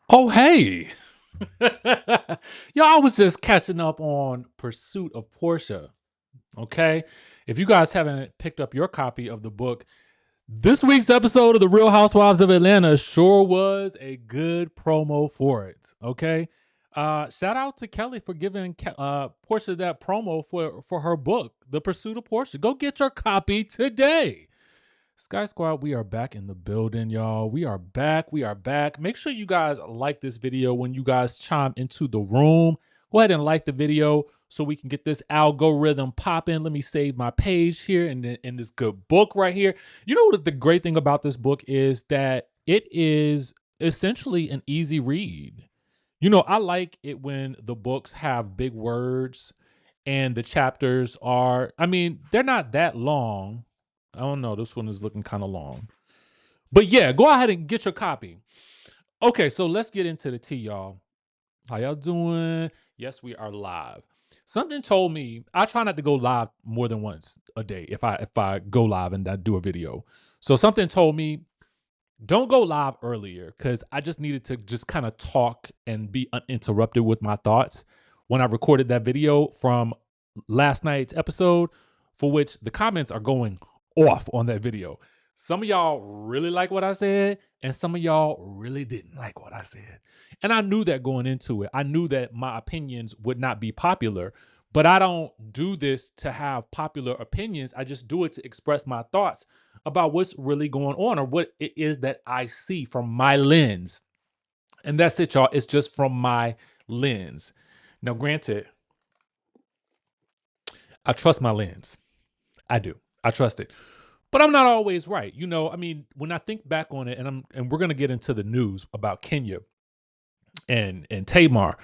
Oh, hey. Y'all, I was just catching up on Pursuit of Portia. Okay. If you guys haven't picked up your copy of the book, this week's episode of The Real Housewives of Atlanta sure was a good promo for it. Okay. Shout out to Kelly for giving Portia that promo for her book, The Pursuit of Portia. Go get your copy today. Sky Squad, we are back in the building, y'all. We are back. We are back. Make sure you guys like this video when you guys chime into the room. Go ahead and like the video so we can get this algorithm popping. Let me save my page here in this good book right here. You know what the great thing about this book is that it is essentially an easy read. You know, I like it when the books have big words and the chapters are, I mean, they're not that long. I don't know. This one is looking kind of long. But yeah, go ahead and get your copy. Okay, so let's get into the tea, y'all. How y'all doing? Yes, we are live. Something told me I try not to go live more than once a day if I go live and I do a video. So something told me don't go live earlier because I just needed to just kind of talk and be uninterrupted with my thoughts when I recorded that video from last night's episode, for which the comments are going off on that video. Some of y'all really like what I said, and some of y'all really didn't like what I said. And I knew that going into it. I knew that my opinions would not be popular, but I don't do this to have popular opinions. I just do it to express my thoughts about what's really going on or what it is that I see from my lens. And that's it, y'all. It's just from my lens. Now, granted, I trust my lens. I do. I trust it. But I'm not always right. You know, I mean, when I think back on it, and we're gonna get into the news about Kenya and Tamar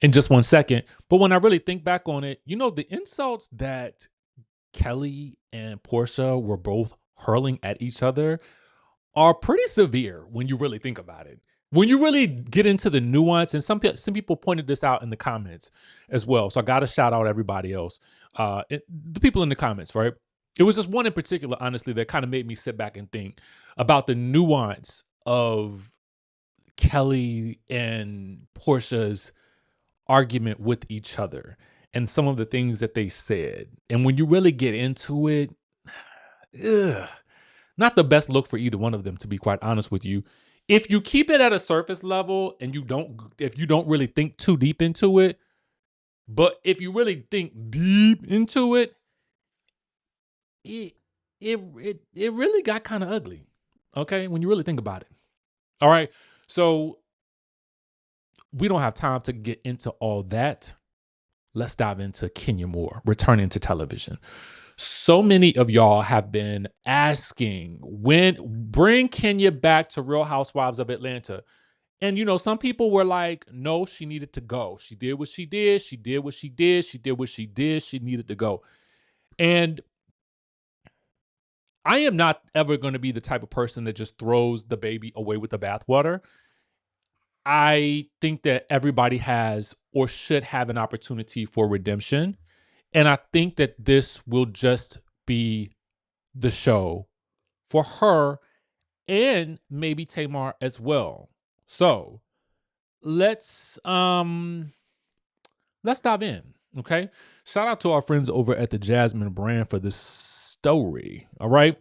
in just one second. But when I really think back on it, you know, the insults that Kelly and Portia were both hurling at each other are pretty severe when you really think about it. When you really get into the nuance, and some people pointed this out in the comments as well. So I got to shout out everybody else, the people in the comments, right? It was just one in particular, honestly, that kind of made me sit back and think about the nuance of Kelly and Portia's argument with each other and some of the things that they said. And when you really get into it, ugh, not the best look for either one of them, to be quite honest with you. If you keep it at a surface level and if you don't really think too deep into it, but if you really think deep into it, it it really got kind of ugly. Okay, when you really think about it. All right, so we don't have time to get into all that. Let's dive into Kenya Moore returning to television. So many of y'all have been asking when bring Kenya back to Real Housewives of Atlanta. And you know, some people were like, no, she needed to go. She did what she did. She did what she did. She did what she did. She needed to go. And I am not ever going to be the type of person that just throws the baby away with the bathwater. I think that everybody has or should have an opportunity for redemption. And I think that this will just be the show for her and maybe Tamar as well. So let's um let's dive in. Okay. Shout out to our friends over at the Jasmine brand for this story. All right.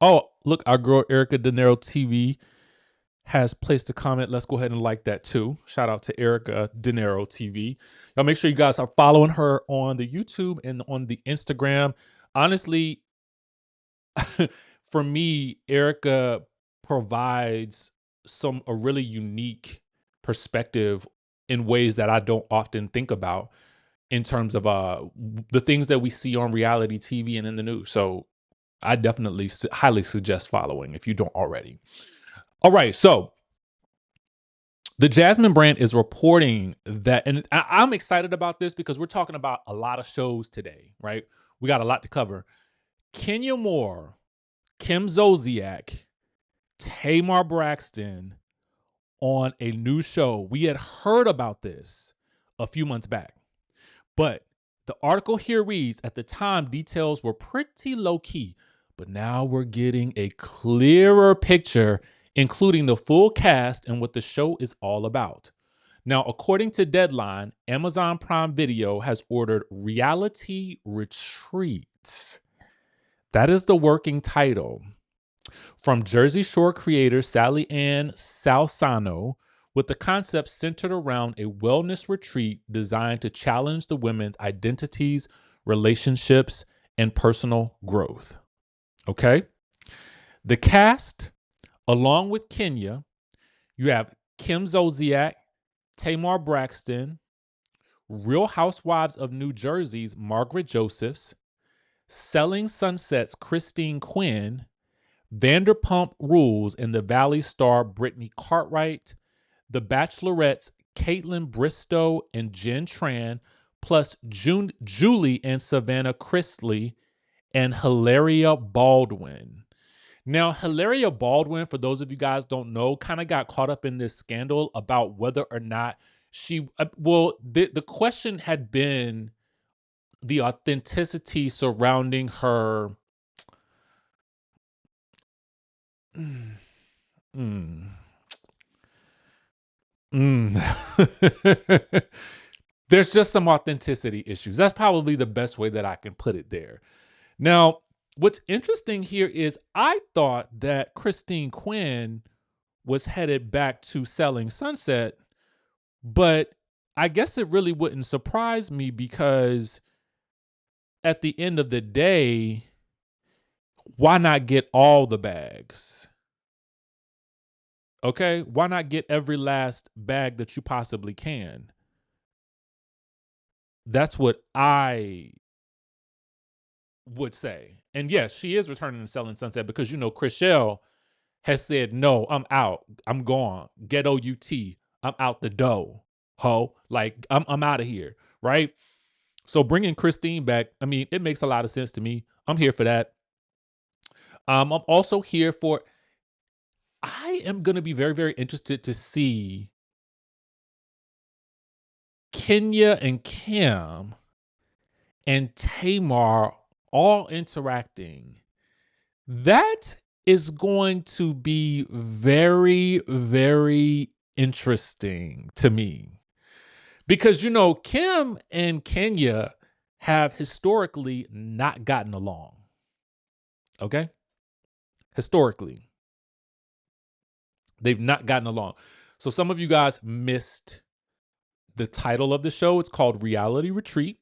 Oh, look, our girl Erica De Niro TV has placed a comment. Let's go ahead and like that too. Shout out to Erica De Niro TV. Y'all make sure you guys are following her on the YouTube and on the Instagram. Honestly, for me, Erica provides a really unique perspective in ways that I don't often think about in terms of the things that we see on reality TV and in the news. So I definitely highly suggest following if you don't already. All right, so the Jasmine brand is reporting that, and I'm excited about this because we're talking about a lot of shows today, right? We got a lot to cover. Kenya Moore, Kim Zolciak, Tamar Braxton on a new show. We had heard about this a few months back, but the article here reads at the time, details were pretty low key, but now we're getting a clearer picture including the full cast and what the show is all about. Now, according to Deadline, Amazon Prime Video has ordered Reality Retreats. That is the working title. From Jersey Shore creator Sally Ann Salsano, with the concept centered around a wellness retreat designed to challenge the women's identities, relationships, and personal growth. Okay? The cast, along with Kenya, you have Kim Zolciak, Tamar Braxton, Real Housewives of New Jersey's Margaret Josephs, Selling Sunset's Christine Quinn, Vanderpump Rules and the Valley star Brittany Cartwright, The Bachelorette's Caitlin Bristow and Jen Tran, plus Julie and Savannah Chrisley, and Hilaria Baldwin. Now, Hilaria Baldwin, for those of you guys don't know, kind of got caught up in this scandal about whether or not the question had been the authenticity surrounding her. There's just some authenticity issues. That's probably the best way that I can put it there. Now, what's interesting here is I thought that Christine Quinn was headed back to Selling Sunset, but I guess it really wouldn't surprise me because at the end of the day, why not get all the bags? Okay? Why not get every last bag that you possibly can? That's what I would say. And yes, she is returning to Selling Sunset because, Chrishell has said, no, I'm out. I'm gone. Ghetto UT. I'm out the door, ho. Like, I'm out of here, right? So bringing Christine back, I mean, it makes a lot of sense to me. I'm here for that. I'm also here for, I am going to be very, very interested to see Kenya and Kim and Tamar all interacting. That is going to be very, very interesting to me. Because, Kim and Kenya have historically not gotten along. Okay? Historically. They've not gotten along. So some of you guys missed the title of the show. It's called Reality Retreat.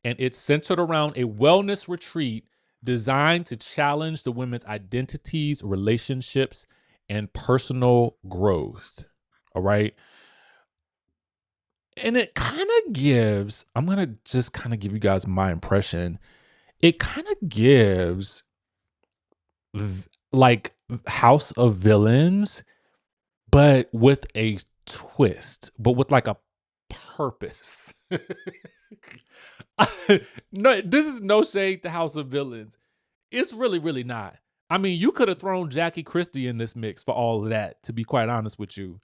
And it's centered around a wellness retreat designed to challenge the women's identities, relationships, and personal growth. All right. And it kind of gives, I'm going to just kind of give you guys my impression. It kind of gives like House of Villains, but with a twist, but with like a purpose. No, this is no shade to House of Villains. It's really, really not. I mean, you could have thrown Jackie Christie in this mix for all of that, to be quite honest with you.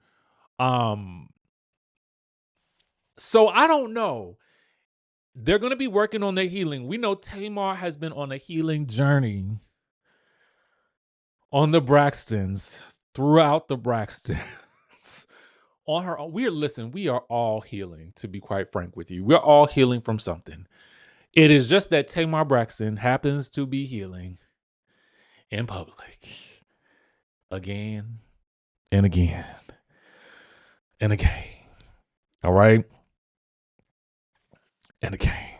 So I don't know. They're going to be working on their healing. We know Tamar has been on a healing journey on the Braxtons, throughout the Braxtons. On her own. We are all healing, to be quite frank with you. We're all healing from something. It is just that Tamar Braxton happens to be healing in public again and again and again. All right? And again.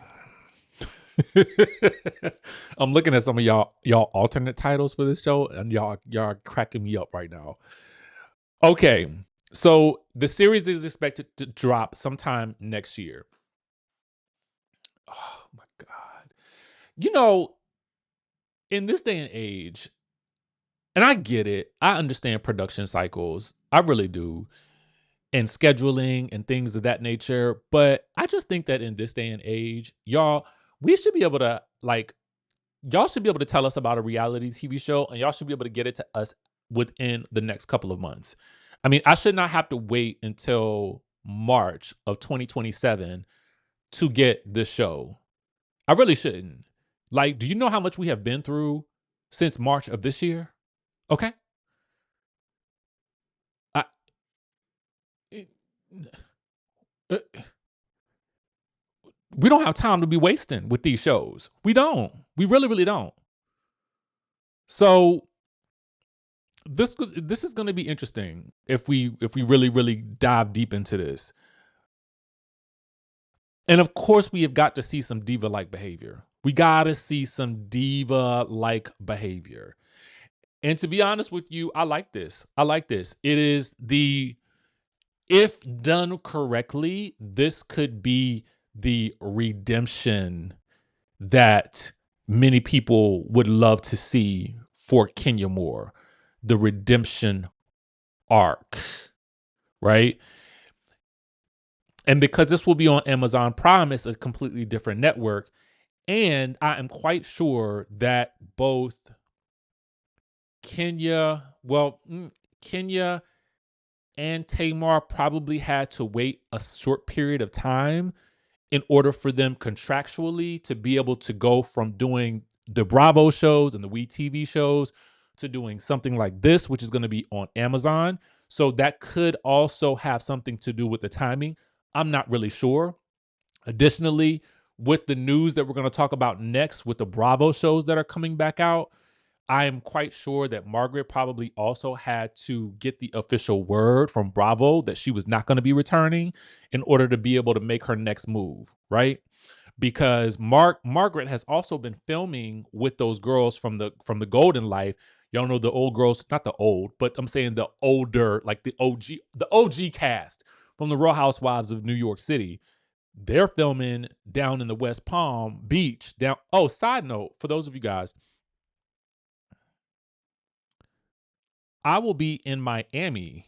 I'm looking at some of y'all alternate titles for this show, and y'all are cracking me up right now. Okay. So the series is expected to drop sometime next year. Oh my God. In this day and age, and I get it, I understand production cycles. I really do. And scheduling and things of that nature. But I just think that in this day and age, we should be able to y'all should be able to tell us about a reality TV show, and y'all should be able to get it to us within the next couple of months. I mean, I should not have to wait until March of 2027 to get this show. I really shouldn't. Like, do you know how much we have been through since March of this year? Okay. uh, we don't have time to be wasting with these shows. We don't. We really, really don't. So this is going to be interesting if we really, really dive deep into this. And of course, we have got to see some diva-like behavior. We got to see some diva-like behavior. And to be honest with you, I like this. I like this. It is if done correctly, this could be the redemption that many people would love to see for Kenya Moore, the redemption arc, right? And because this will be on Amazon Prime, it's a completely different network. And I am quite sure that both Kenya, Kenya and Tamar probably had to wait a short period of time in order for them contractually to be able to go from doing the Bravo shows and the We TV shows to doing something like this, which is going to be on Amazon. So that could also have something to do with the timing. I'm not really sure. Additionally, with the news that we're going to talk about next with the Bravo shows that are coming back out, I am quite sure that Margaret probably also had to get the official word from Bravo that she was not going to be returning in order to be able to make her next move, right? Because Margaret has also been filming with those girls from the Golden Life. Y'all know the old girls, not the old, but I'm saying the older, like the OG cast from the Real Housewives of New York City. They're filming down in the West Palm Beach. Down. Oh, side note for those of you guys, I will be in Miami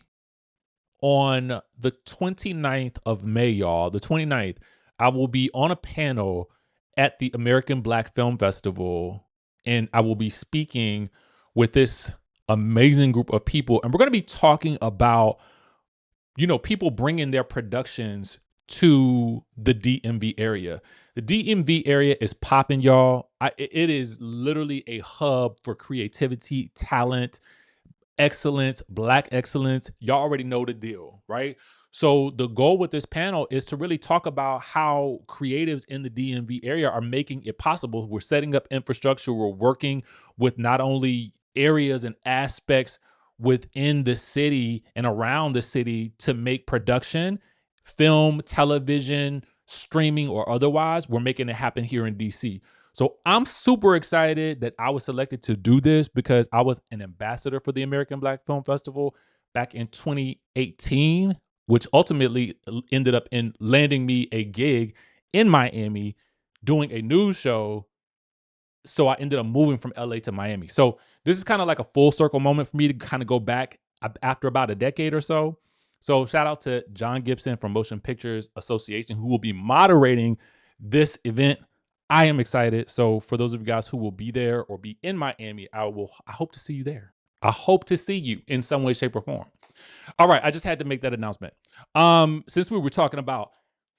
on the 29th of May, y'all. The 29th, I will be on a panel at the American Black Film Festival, and I will be speaking with this amazing group of people. And we're going to be talking about, people bringing their productions to the DMV area. The DMV area is popping, y'all. It is literally a hub for creativity, talent, excellence, Black excellence. Y'all already know the deal, right? So the goal with this panel is to really talk about how creatives in the DMV area are making it possible. We're setting up infrastructure. We're working with not only areas and aspects within the city and around the city to make production, film, television, streaming, or otherwise. We're making it happen here in DC. So I'm super excited that I was selected to do this because I was an ambassador for the American Black Film Festival back in 2018, which ultimately ended up in landing me a gig in Miami doing a news show. So I ended up moving from LA to Miami. So this is kind of like a full circle moment for me to kind of go back after about a decade or so. So shout out to John Gibson from Motion Pictures Association, who will be moderating this event. I am excited. So for those of you guys who will be there or be in Miami, I hope to see you there. I hope to see you in some way, shape, or form. All right, I just had to make that announcement. Since we were talking about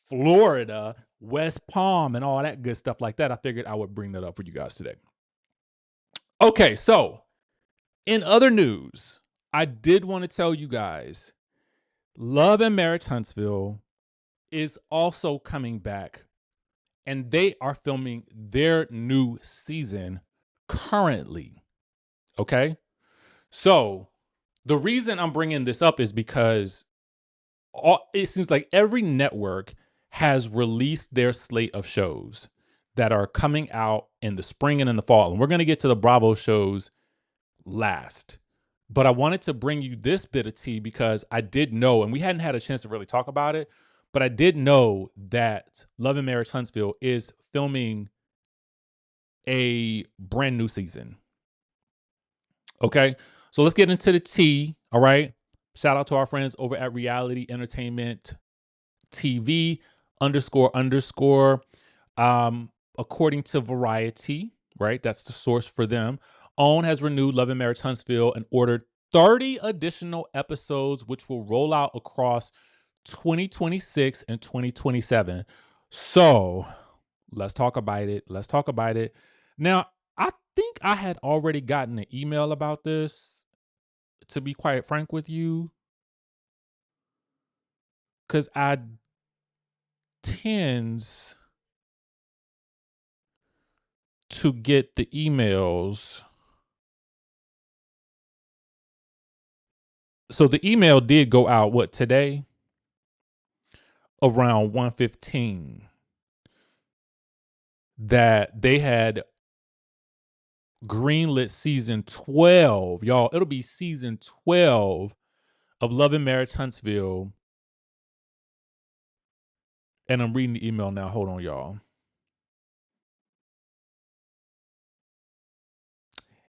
Florida, West Palm, and all that good stuff like that, I figured I would bring that up for you guys today. Okay, so in other news, I did want to tell you guys, Love and Marriage Huntsville is also coming back, and they are filming their new season currently. Okay, so the reason I'm bringing this up is because it seems like every network has released their slate of shows that are coming out in the spring and in the fall. And we're going to get to the Bravo shows last. But I wanted to bring you this bit of tea because I did know, and we hadn't had a chance to really talk about it, but I did know that Love and Marriage Huntsville is filming a brand new season. Okay, so let's get into the tea. All right. Shout out to our friends over at Reality Entertainment TV __. According to Variety, right? That's the source for them. OWN has renewed Love and Marriage Huntsville and ordered 30 additional episodes, which will roll out across 2026 and 2027. So let's talk about it. Let's talk about it. Now, I think I had already gotten an email about this, to be quite frank with you. because I tends to get the emails. So the email did go out today around 1:15 that they had greenlit season 12. Y'all, it'll be season 12 of Love and Marriage Huntsville. And I'm reading the email now. Hold on, y'all.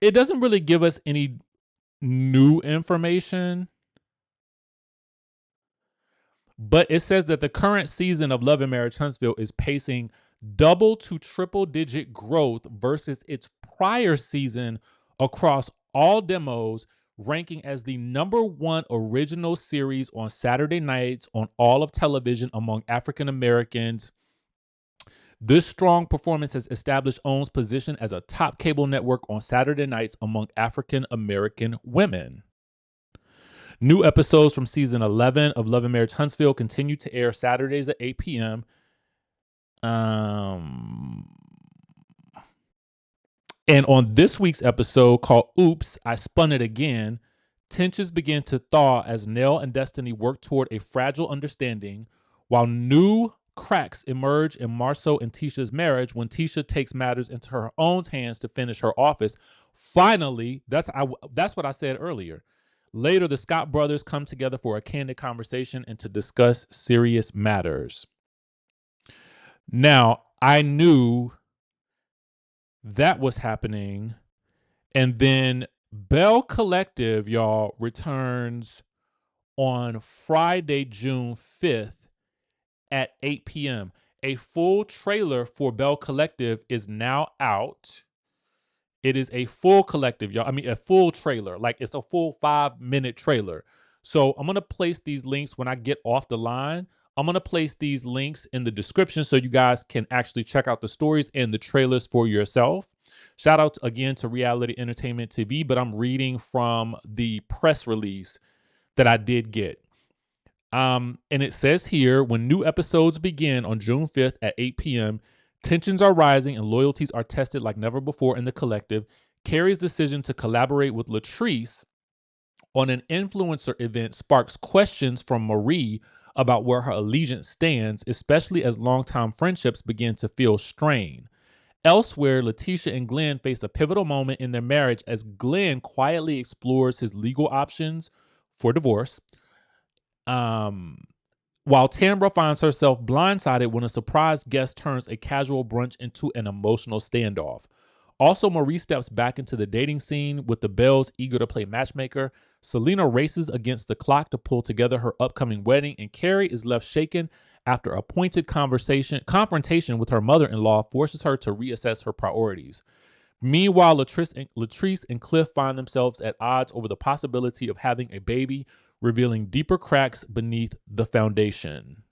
It doesn't really give us any new information, but it says that the current season of Love and Marriage Huntsville is pacing double to triple digit growth versus its prior season across all demos, ranking as the #1 original series on Saturday nights on all of television among African Americans. This strong performance has established OWN's position as a top cable network on Saturday nights among African American women. New episodes from season 11 of Love and Marriage Huntsville continue to air Saturdays at 8 p.m. And on this week's episode called Oops, I Spun It Again, tensions begin to thaw as Nell and Destiny work toward a fragile understanding, while new cracks emerge in Marceau and Tisha's marriage when Tisha takes matters into her own hands to finish her office. Finally, that's what I said earlier. Later, the Scott brothers come together for a candid conversation and to discuss serious matters. Now, I knew that was happening. And then Bell Collective, y'all, returns on Friday, June 5th at 8 p.m. A full trailer for Bell Collective is now out. It is a full collective, y'all. I mean, a full trailer. Like, it's a full 5-minute trailer. So I'm going to place these links when I get off the line. I'm going to place these links in the description so you guys can actually check out the stories and the trailers for yourself. Shout out again to Reality Entertainment TV, but I'm reading from the press release that I did get. And it says here, when new episodes begin on June 5th at 8 p.m., tensions are rising and loyalties are tested like never before in the collective. Carrie's decision to collaborate with Latrice on an influencer event sparks questions from Marie about where her allegiance stands, especially as longtime friendships begin to feel strained. Elsewhere, Letitia and Glenn face a pivotal moment in their marriage as Glenn quietly explores his legal options for divorce. While Tamra finds herself blindsided when a surprise guest turns a casual brunch into an emotional standoff. Also, Marie steps back into the dating scene with the Bells eager to play matchmaker. Selena races against the clock to pull together her upcoming wedding, and Carrie is left shaken after a pointed confrontation with her mother-in-law forces her to reassess her priorities. Meanwhile, Latrice and Cliff find themselves at odds over the possibility of having a baby, revealing deeper cracks beneath the foundation.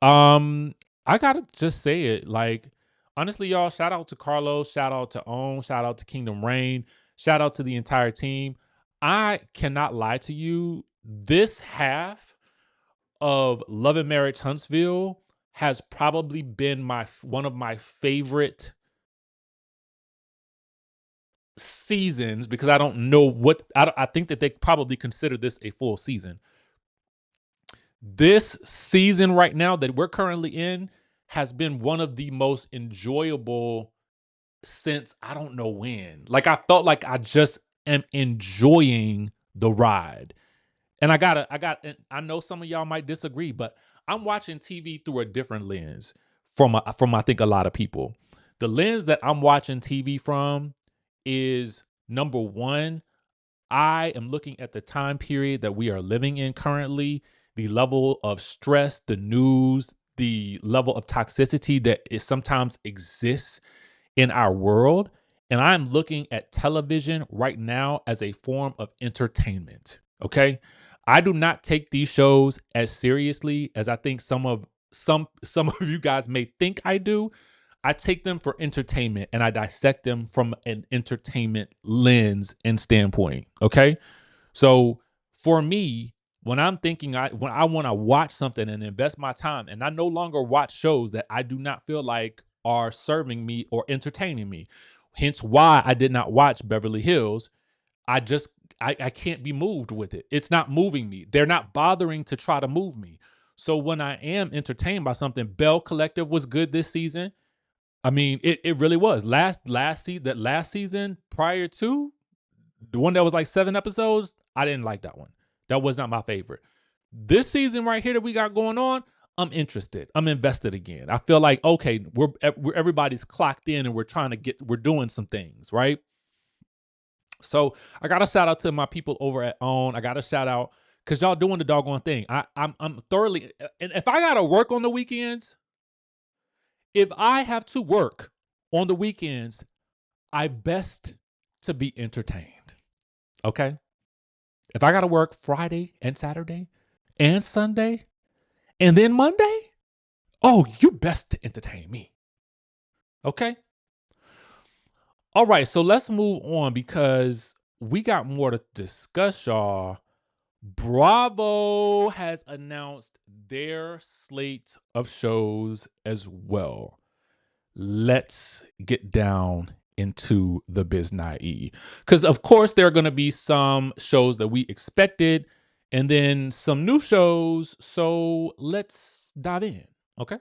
I gotta just say it. Like, honestly, y'all, shout out to Carlos, shout out to OWN, shout out to Kingdom Reign, shout out to the entire team. I cannot lie to you. This half of Love and Marriage Huntsville has probably been one of my favorite seasons, because I don't know what I think that they probably consider this a full season. This season right now that we're currently in has been one of the most enjoyable since I don't know when. Like, I felt like I just am enjoying the ride. And I know some of y'all might disagree, but I'm watching TV through a different lens from I think a lot of people. The lens that I'm watching TV from is, number one, I am looking at the time period that we are living in currently, the level of stress, the news, the level of toxicity that sometimes exists in our world. And I'm looking at television right now as a form of entertainment. Okay. I do not take these shows as seriously as I think some of you guys may think I do. I take them for entertainment and I dissect them from an entertainment lens and standpoint. Okay. So for me, When I'm thinking when I want to watch something and invest my time, and I no longer watch shows that I do not feel like are serving me or entertaining me. Hence why I did not watch Beverly Hills. I just I can't be moved with it. It's not moving me. They're not bothering to try to move me. So when I am entertained by something, Bell Collective was good this season. I mean, it really was. Last season prior to the one that was like 7 episodes, I didn't like that one. That was not my favorite. This season right here that we got going on, I'm interested. I'm invested again. I feel like okay, we're everybody's clocked in and we're doing some things, right? So I got to shout out to my people over at OWN. I got to shout out because y'all doing the doggone thing. I'm thoroughly, and if I gotta work on the weekends, if I have to work on the weekends, I best to be entertained. Okay. If I gotta work Friday and Saturday and Sunday and then Monday, oh, you best to entertain me. Okay. All right. So let's move on because we got more to discuss, y'all. Bravo has announced their slate of shows as well. Let's get down into the biznai. Because, of course, there are going to be some shows that we expected and then some new shows. So let's dive in. Okay.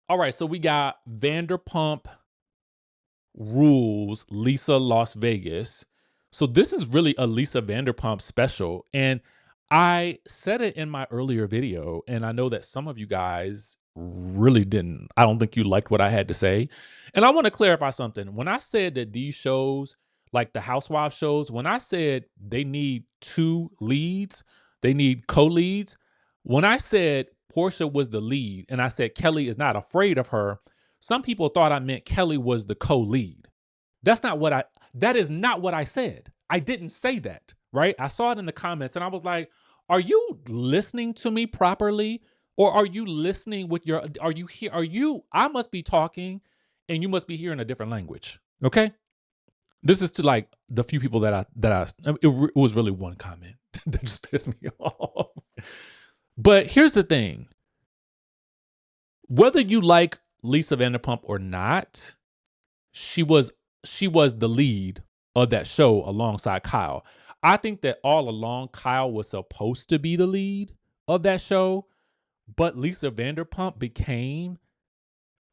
All right. So we got Vanderpump Rules, Lisa Las Vegas. So this is really a Lisa Vanderpump special. And I said it in my earlier video, and I know that some of you guys really didn't. I don't think you liked what I had to say. And I want to clarify something. When I said that these shows, like the Housewives shows, when I said they need two leads, they need co-leads. When I said Portia was the lead and I said Kelly is not afraid of her, some people thought I meant Kelly was the co-lead. That is not what I said. I didn't say that, right? I saw it in the comments and I was like, are you listening to me properly? Or are you listening with I must be talking and you must be hearing a different language. Okay. This is to like the few people it was really one comment that just pissed me off. But here's the thing. Whether you like Lisa Vanderpump or not, she was the lead of that show alongside Kyle. I think that all along Kyle was supposed to be the lead of that show, but Lisa Vanderpump became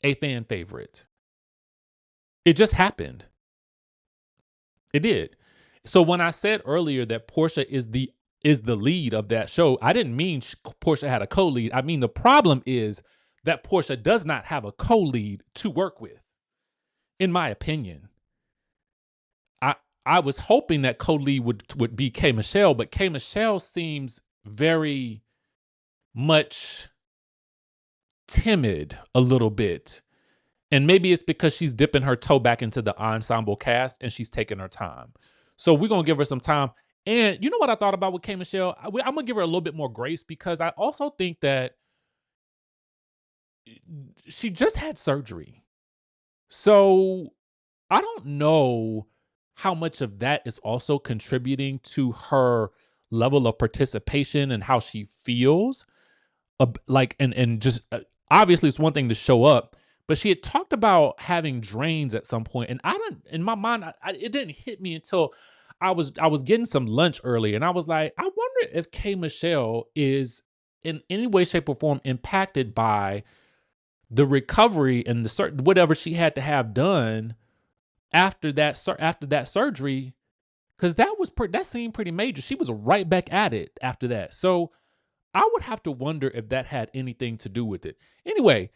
a fan favorite. It just happened. It did. So when I said earlier that Portia is the lead of that show, I didn't mean Portia had a co-lead. I mean the problem is that Portia does not have a co-lead to work with. In my opinion, I was hoping that co-lead would be K Michelle, but K Michelle seems very much timid a little bit. And maybe it's because she's dipping her toe back into the ensemble cast and she's taking her time. So we're going to give her some time. And you know what I thought about with K Michelle? I'm going to give her a little bit more grace because I also think that she just had surgery. So I don't know how much of that is also contributing to her level of participation and how she feels. And just obviously it's one thing to show up, but she had talked about having drains at some point, and I don't. In my mind, it didn't hit me until I was getting some lunch early, and I was like, I wonder if K Michelle is in any way, shape, or form impacted by the recovery and the certain whatever she had to have done after that surgery, because that seemed pretty major. She was right back at it after that. So I would have to wonder if that had anything to do with it. Anyway,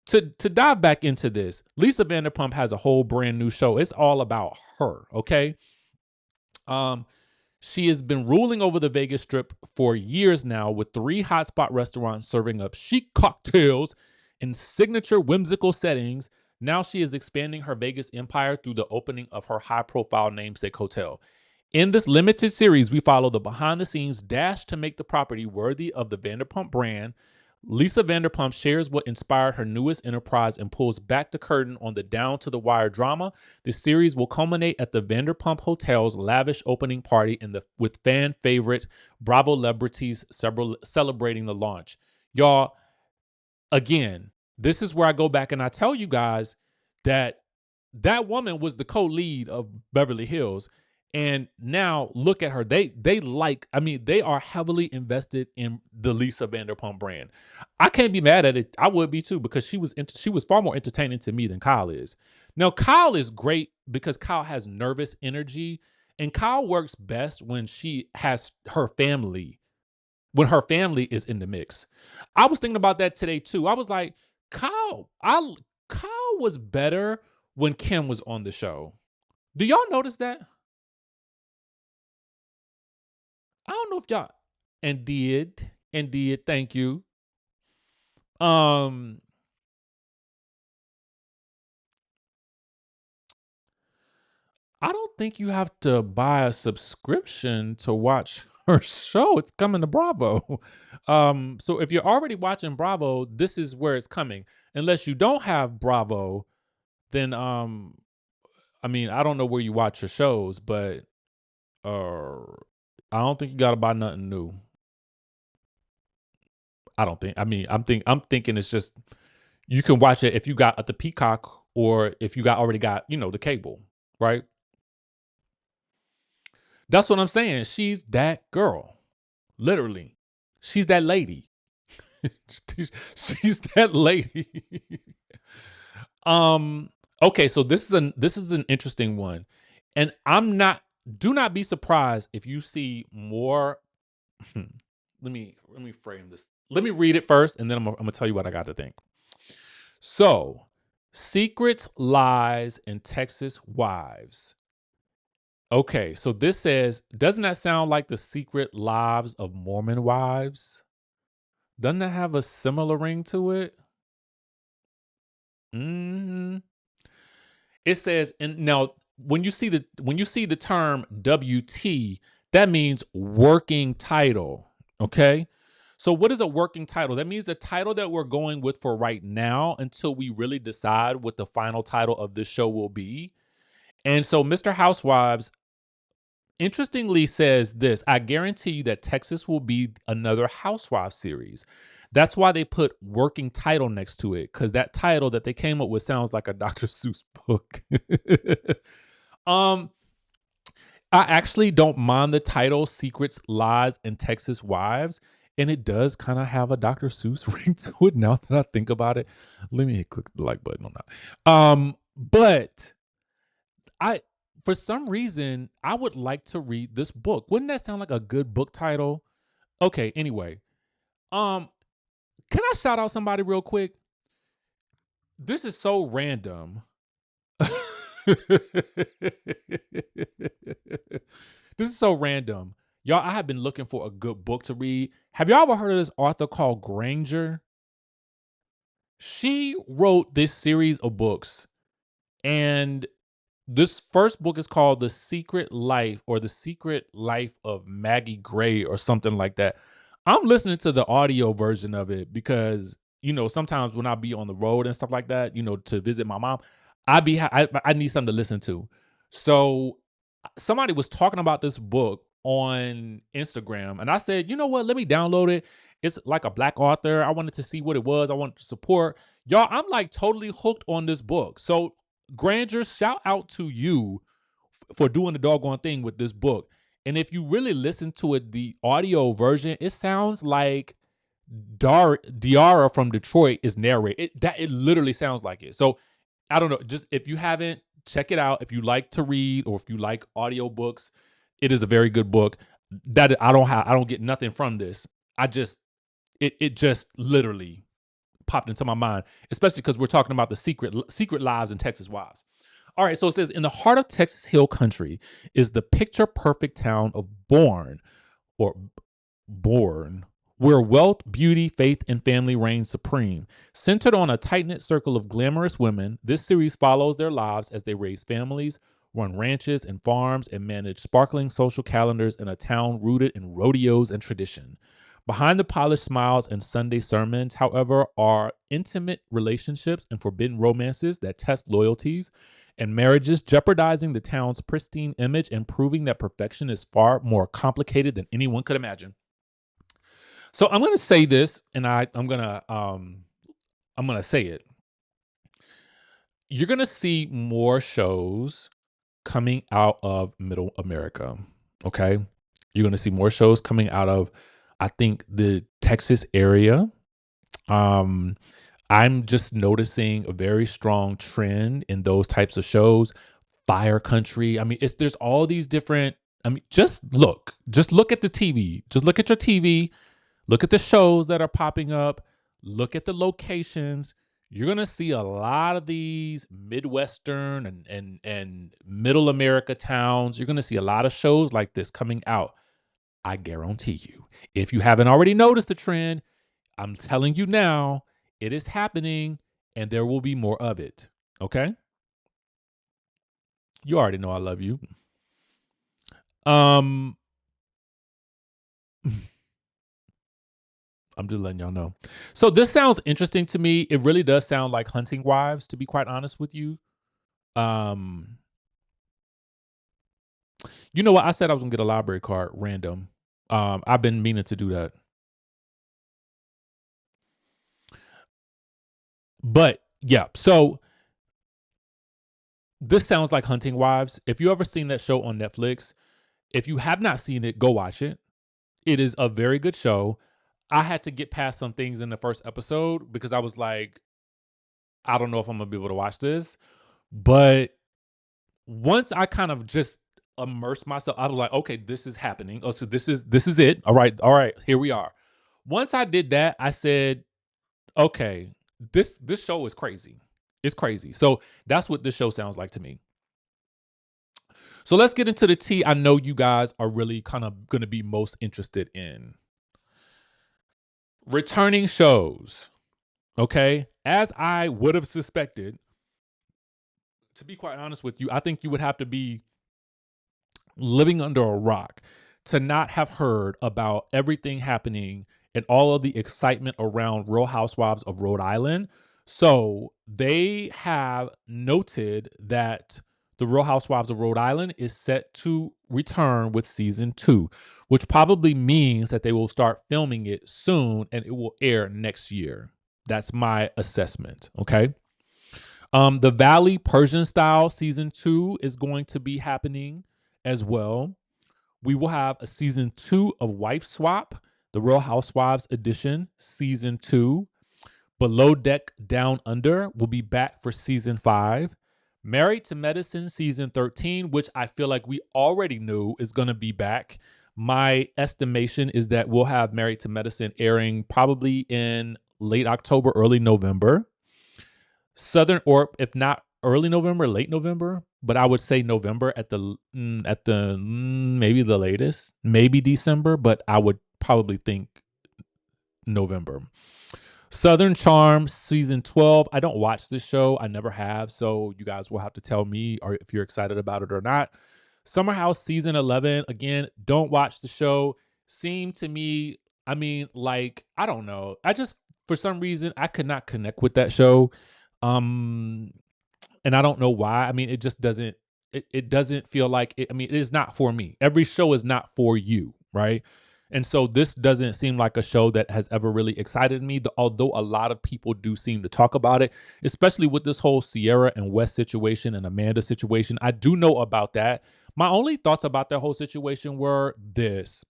to dive back into this, Lisa Vanderpump has a whole brand new show. It's all about her, okay? She has been ruling over the Vegas Strip for years now with 3 hotspot restaurants serving up chic cocktails in signature whimsical settings. Now she is expanding her Vegas empire through the opening of her high-profile namesake hotel. In this limited series, we follow the behind-the-scenes dash to make the property worthy of the Vanderpump brand. Lisa Vanderpump shares what inspired her newest enterprise and pulls back the curtain on the Down to the Wire drama. The series will culminate at the Vanderpump Hotel's lavish opening party with fan favorite Bravo celebrities celebrating the launch. Y'all, again, this is where I go back and I tell you guys that that woman was the co-lead of Beverly Hills. And now look at her. They are heavily invested in the Lisa Vanderpump brand. I can't be mad at it. I would be too, because she was far more entertaining to me than Kyle is. Now, Kyle is great because Kyle has nervous energy, and Kyle works best when she has her family, when her family is in the mix. I was thinking about that today too. I was like, Kyle was better when Kim was on the show. Do y'all notice that? I don't know if y'all and did. Thank you. Um, I don't think you have to buy a subscription to watch her show. It's coming to Bravo. So if you're already watching Bravo, this is where it's coming. Unless you don't have Bravo, then I don't know where you watch your shows, but uh I don't think you gotta buy nothing new. I don't think. I'm thinking it's just you can watch it if you got the Peacock or if you already got, the cable, right? That's what I'm saying. She's that girl. Literally. She's that lady. She's that lady. um okay, so this is an interesting one. And do not be surprised if you see more. Let me frame this. Let me read it first, and then I'm gonna tell you what I got to think. So, secrets, lies, and Texas wives. Okay, so this says, doesn't that sound like the secret lives of Mormon wives? Doesn't that have a similar ring to it? Hmm. It says, and now when you see the term WT, that means working title. Okay. So what is a working title? That means the title that we're going with for right now until we really decide what the final title of this show will be. And so Mr. Housewives interestingly says this: I guarantee you that Texas will be another Housewives series. That's why they put working title next to it, because that title that they came up with sounds like a Dr. Seuss book. um, I actually don't mind the title Secrets, Lies, and Texas Wives. And it does kind of have a Dr. Seuss ring to it now that I think about it. Let me click the like button on that. But I for some reason I would like to read this book. Wouldn't that sound like a good book title? Okay, anyway. Um, can I shout out somebody real quick? This is so random. This is so random. Y'all, I have been looking for a good book to read. Have y'all ever heard of this author called Granger? She wrote this series of books, and this first book is called The Secret Life or The Secret Life of Maggie Gray or something like that. I'm listening to the audio version of it because, sometimes when I be on the road and stuff like that, to visit my mom, I need something to listen to. So somebody was talking about this book on Instagram, and I said, you know what? Let me download it. It's like a black author. I wanted to see what it was. I wanted to support. Y'all, I'm like totally hooked on this book. So, Granger, shout out to you for doing the doggone thing with this book. And if you really listen to it, the audio version, it sounds like Diara from Detroit is narrating. It literally sounds like it. So I don't know. Just if you haven't, check it out. If you like to read or if you like audiobooks, it is a very good book. That I don't get nothing from this. It just literally popped into my mind, especially because we're talking about the secret lives and Texas wives. All right, so it says in the heart of Texas Hill Country is the picture perfect town of or Bourne, where wealth, beauty, faith, and family reign supreme. Centered on a tight knit circle of glamorous women, this series follows their lives as they raise families, run ranches and farms, and manage sparkling social calendars in a town rooted in rodeos and tradition. Behind the polished smiles and Sunday sermons, however, are intimate relationships and forbidden romances that test loyalties and marriages, jeopardizing the town's pristine image and proving that perfection is far more complicated than anyone could imagine. So I'm going to say this, and I'm going to say it. You're going to see more shows coming out of Middle America. Okay, you're going to see more shows coming out of, I think, the Texas area. I'm just noticing a very strong trend in those types of shows. Fire Country. I mean, there's all these different. I mean, just look at the TV. Just look at your TV. Look at the shows that are popping up. Look at the locations. You're gonna see a lot of these Midwestern and Middle America towns. You're gonna see a lot of shows like this coming out. I guarantee you. If you haven't already noticed the trend, I'm telling you now, it is happening, and there will be more of it. Okay? You already know I love you. I'm just letting y'all know. So this sounds interesting to me. It really does sound like Hunting Wives, to be quite honest with you. You know what? I said I was gonna get a library card random. I've been meaning to do that. But yeah, so this sounds like Hunting Wives. If you ever seen that show on Netflix, if you have not seen it, go watch it. It is a very good show. I had to get past some things in the first episode because I was like, I don't know if I'm gonna be able to watch this. But once I kind of just immersed myself, I was like, okay, this is happening. Oh, so this is it. All right, here we are. Once I did that, I said, okay, this show is crazy. It's crazy. So that's what this show sounds like to me. So let's get into the tea I know you guys are really kind of going to be most interested in. Returning shows. Okay. As I would have suspected, to be quite honest with you, I think you would have to be living under a rock to not have heard about everything happening and all of the excitement around Real Housewives of Rhode Island. So they have noted that the Real Housewives of Rhode Island is set to return with season 2, which probably means that they will start filming it soon and it will air next year. That's my assessment. Okay. The Valley Persian Style season 2 is going to be happening as well. We will have a season 2 of Wife Swap, the Real Housewives edition, season 2. Below Deck Down Under will be back for season 5. Married to Medicine season 13, which I feel like we already knew is going to be back. My estimation is that we'll have Married to Medicine airing probably in late October, early November. Southern, or if not early November, late November, but I would say November at the maybe the latest, maybe December, but I would probably think November. Southern Charm season 12. I don't watch this show. I never have, so you guys will have to tell me or if you're excited about it or not. Summer House season 11. Again, don't watch the show. Seemed to me, I mean, like, I don't know. I just, for some reason, I could not connect with that show. And I don't know why. I mean, it just doesn't, it doesn't feel like it. I mean, it is not for me. Every show is not for you, right? And so this doesn't seem like a show that has ever really excited me, although a lot of people do seem to talk about it, especially with this whole Sierra and Wes situation and Amanda situation. I do know about that. My only thoughts about that whole situation were this.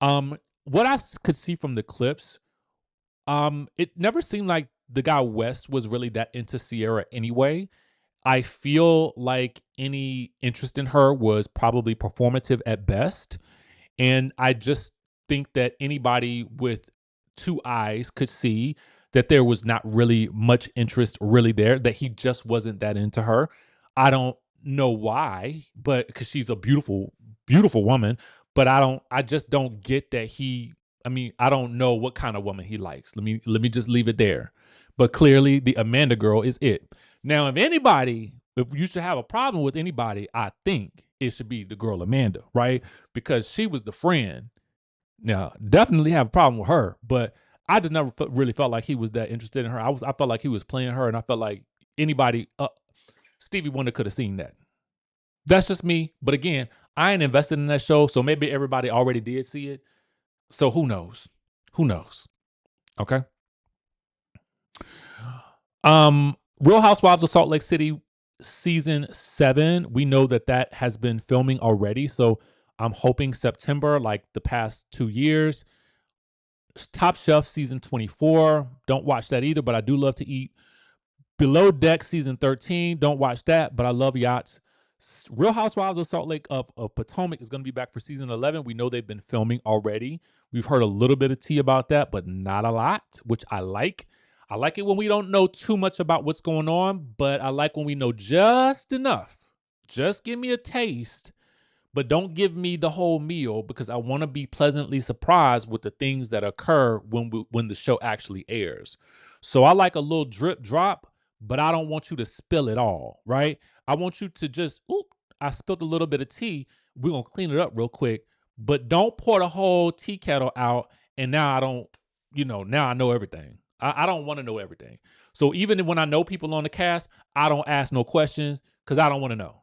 What I could see from the clips, it never seemed like the guy West was really that into Sierra anyway. I feel like any interest in her was probably performative at best. And I just think that anybody with two eyes could see that there was not really much interest really there, that he just wasn't that into her. I don't know why, but because she's a beautiful, beautiful woman, but I just don't get that I mean, I don't know what kind of woman he likes. Let me just leave it there. But clearly the Amanda girl is it. Now, if you should have a problem with anybody, I think it should be the girl Amanda, right? Because she was the friend Now, definitely have a problem with her, but I just never really felt like he was that interested in her. I felt like he was playing her, and I felt like anybody, Stevie Wonder could have seen that. That's just me. But again, I ain't invested in that show, so maybe everybody already did see it. So who knows? Who knows? Okay. Real Housewives of Salt Lake City season 7. We know that has been filming already, so I'm hoping September, like the past 2 years. Top Chef season 24. Don't watch that either, but I do love to eat. Below Deck season 13. Don't watch that, but I love yachts. Real Housewives of Salt Lake of Potomac is going to be back for season 11. We know they've been filming already. We've heard a little bit of tea about that, but not a lot, which I like. I like it when we don't know too much about what's going on, but I like when we know just enough. Just give me a taste, but don't give me the whole meal, because I want to be pleasantly surprised with the things that occur when the show actually airs. So I like a little drip drop, but I don't want you to spill it all, right? I want you to just, oop, I spilled a little bit of tea. We're going to clean it up real quick, but don't pour the whole tea kettle out. And now I don't, now I know everything. I don't want to know everything. So even when I know people on the cast, I don't ask no questions because I don't want to know.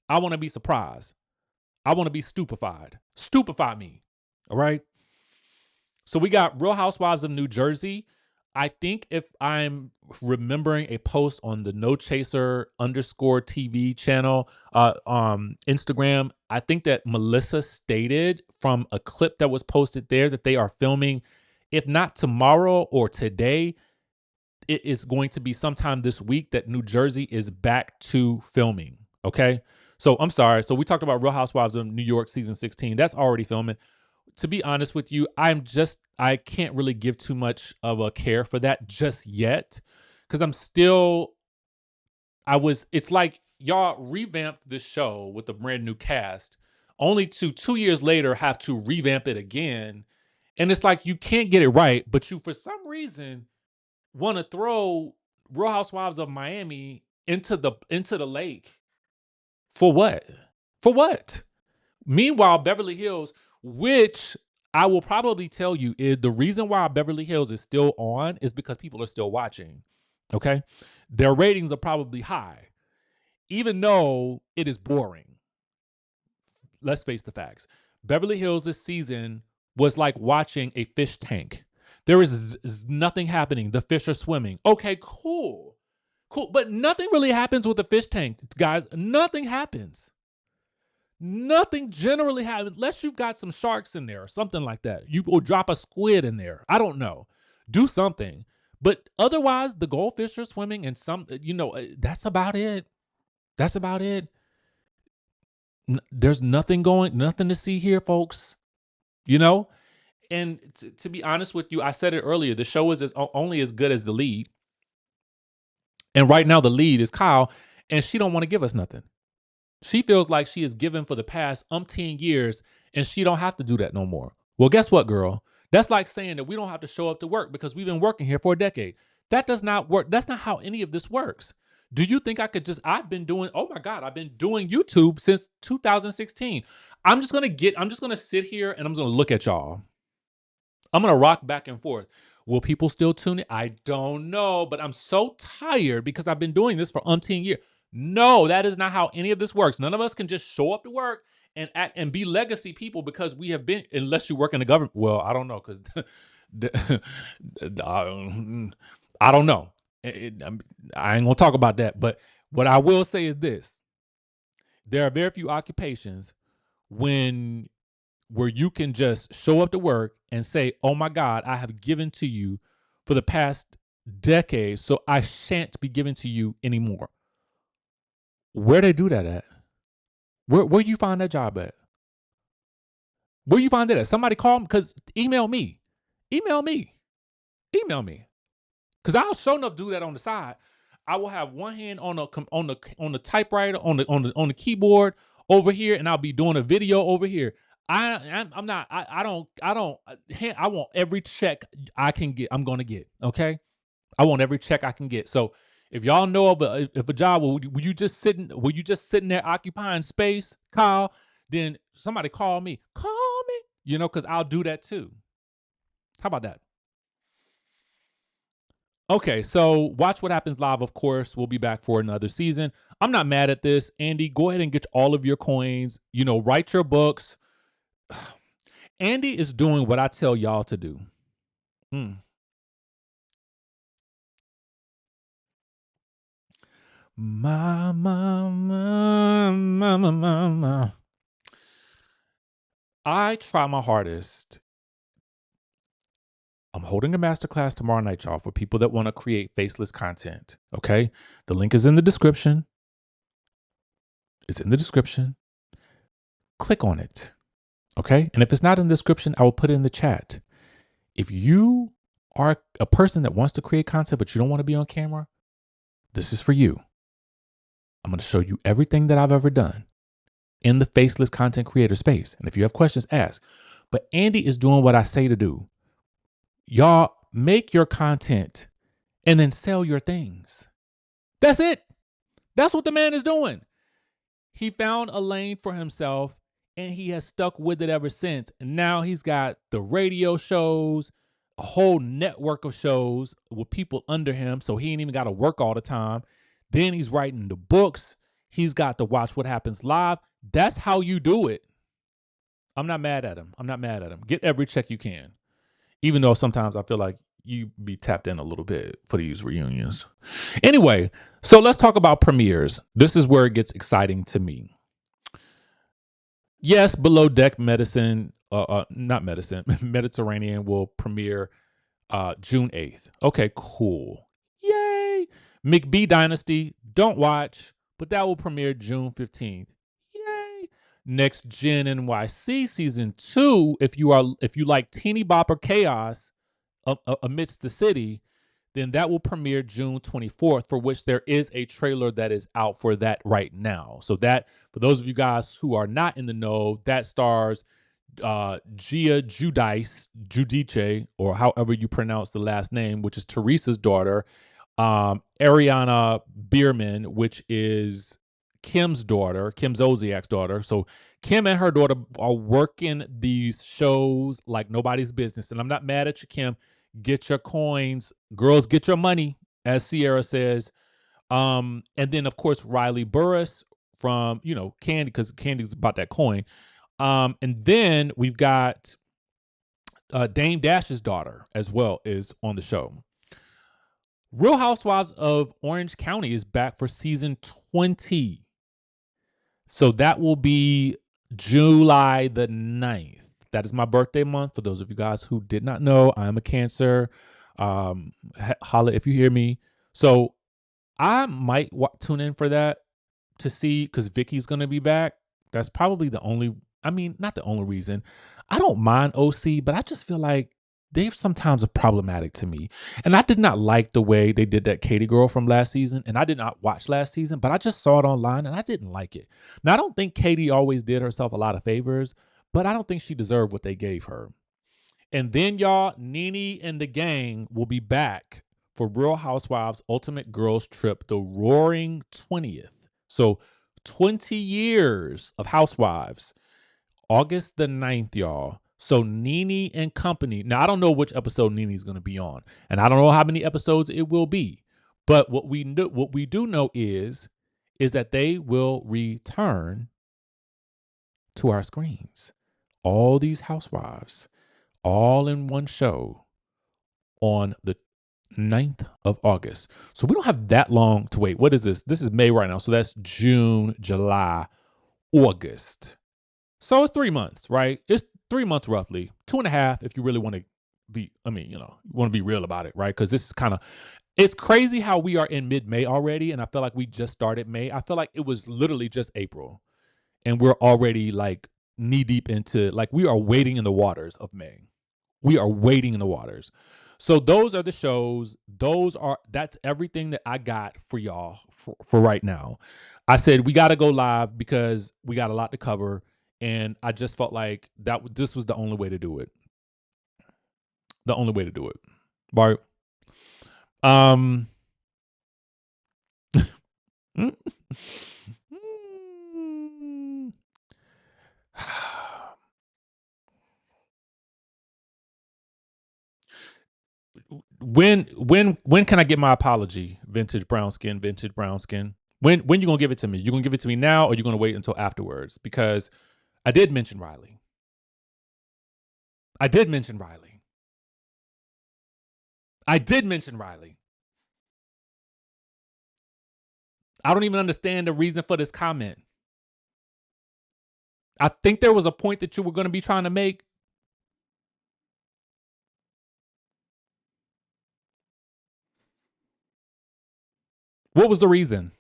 I want to be surprised. I want to be stupefied. Stupefy me. All right. So we got Real Housewives of New Jersey. I think if I'm remembering a post on the No Chaser _TV channel, Instagram, I think that Melissa stated from a clip that was posted there that they are filming, if not tomorrow or today, it is going to be sometime this week that New Jersey is back to filming. Okay. So I'm sorry. So we talked about Real Housewives of New York season 16. That's already filming. To be honest with you, I can't really give too much of a care for that just yet. Cause it's like y'all revamped this show with a brand new cast, only to 2 years later have to revamp it again. And it's like you can't get it right, but you for some reason want to throw Real Housewives of Miami into the lake. For what? For what? Meanwhile, Beverly Hills, which I will probably tell you is the reason why Beverly Hills is still on is because people are still watching. Okay? Their ratings are probably high, even though it is boring. Let's face the facts. Beverly Hills this season was like watching a fish tank. There is nothing happening. The fish are swimming. Okay, cool. Cool. But nothing really happens with the fish tank, guys. Nothing happens. Nothing generally happens unless you've got some sharks in there or something like that. You will drop a squid in there. I don't know. Do something. But otherwise, the goldfish are swimming and that's about it. That's about it. There's nothing to see here, folks. And to be honest with you, I said it earlier, the show is only as good as the lead. And right now the lead is Kyle, and she don't want to give us nothing. She feels like she is given for the past umpteen years, and she don't have to do that no more. Well, guess what, girl? That's like saying that we don't have to show up to work because we've been working here for a decade. That does not work. That's not how any of this works. Do you think I've been doing YouTube since 2016. I'm just going to sit here and I'm just going to look at y'all. I'm going to rock back and forth. Will people still tune in? I don't know, but I'm so tired because I've been doing this for umpteen years. No, that is not how any of this works. None of us can just show up to work and act and be legacy people because we have been, unless you work in the government. Well, I don't know because I don't know. I ain't gonna talk about that. But what I will say is this: there are very few occupations where you can just show up to work and say, "Oh my God, I have given to you for the past decade, so I shan't be given to you anymore." Where they do that at? Where you find that job at? Where you find that at? Somebody call me, because email me. Email me. Email me. Because I'll sure enough do that on the side. I will have one hand on the typewriter, on the keyboard over here, and I'll be doing a video over here. I want every check I can get. I'm gonna get. Okay, I want every check I can get. So if y'all know of a job were you just sitting there occupying space, Kyle, then somebody call me. Call me. Because I'll do that too. How about that? Okay, so Watch What Happens Live, of course, we'll be back for another season. I'm not mad at this. Andy, go ahead and get all of your coins. Write your books. Andy is doing what I tell y'all to do. Mm. Ma. I try my hardest. I'm holding a masterclass tomorrow night, y'all, for people that want to create faceless content. Okay. The link is in the description. It's in the description. Click on it. Okay. And if it's not in the description, I will put it in the chat. If you are a person that wants to create content, but you don't want to be on camera, this is for you. I'm going to show you everything that I've ever done in the faceless content creator space. And if you have questions, ask. But Andy is doing what I say to do. Y'all make your content and then sell your things. That's it. That's what the man is doing. He found a lane for himself and he has stuck with it ever since. And now he's got the radio shows, a whole network of shows with people under him. So he ain't even got to work all the time. Then he's writing the books. He's got to Watch What Happens Live. That's how you do it. I'm not mad at him. Get every check you can. Even though sometimes I feel like you be tapped in a little bit for these reunions. Anyway, so let's talk about premieres. This is where it gets exciting to me. Yes, Below Deck Medicine, not Medicine, Mediterranean will premiere June 8th. Okay, cool. Yay. McBee Dynasty, don't watch, but that will premiere June 15th. Yay. Next Gen NYC season 2, if you like teeny bopper chaos amidst the city, then that will premiere June 24th, for which there is a trailer that is out for that right now. So that, for those of you guys who are not in the know, that stars Gia Giudice, or however you pronounce the last name, which is Teresa's daughter, Ariana Bierman, which is Kim's daughter, Kim Zolciak's daughter. So Kim and her daughter are working these shows like nobody's business. And I'm not mad at you, Kim. Get your coins. Girls, get your money, as Sierra says. And then, of course, Riley Burris from, Candy, because Candy's about that coin. And then we've got Dame Dash's daughter as well is on the show. Real Housewives of Orange County is back for season 20. So that will be July the 9th. That is my birthday month. For those of you guys who did not know, I am a Cancer. Holla if you hear me. So I might tune in for that to see, because Vicky's going to be back. That's probably the only, not the only reason. I don't mind OC, but I just feel like they sometimes are problematic to me. And I did not like the way they did that Katie girl from last season. And I did not watch last season, but I just saw it online and I didn't like it. Now, I don't think Katie always did herself a lot of favors, but I don't think she deserved what they gave her. And then, y'all, Nene and the gang will be back for Real Housewives Ultimate Girls Trip, the Roaring 20th. So 20 years of Housewives, August the 9th, y'all. So Nene and company. Now, I don't know which episode Nene's going to be on, and I don't know how many episodes it will be. But what we do know is that they will return to our screens. All these housewives, all in one show on the 9th of August. So we don't have that long to wait. What is this? This is May right now. So that's June, July, August. So it's 3 months, right? It's 3 months roughly. 2.5 if you really want to be, want to be real about it, right? Because this is it's crazy how we are in mid-May already. And I feel like we just started May. I feel like it was literally just April. And we're already like knee deep into, like, we are wading in the waters of May. We are wading in the waters. So those are the shows. That's everything that I got for y'all for right now. I said we got to go live because we got a lot to cover, and I just felt like this was the only way to do it. The only way to do it. Right? when can I get my apology? Vintage brown skin, vintage brown skin. When you gonna give it to me? You gonna give it to me now, or you gonna wait until afterwards? Because I did mention Riley. I did mention Riley. I did mention Riley. I don't even understand the reason for this comment. I think there was a point that you were going to be trying to make. What was the reason?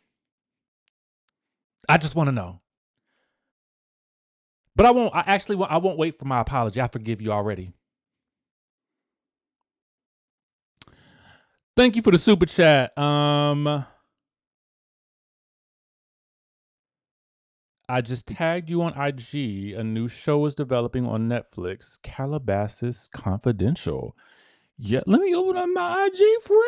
I just want to know. But I won't. I won't wait for my apology. I forgive you already. Thank you for the super chat. I just tagged you on IG. A new show is developing on Netflix. Calabasas Confidential. Yeah, let me open up my IG, friend.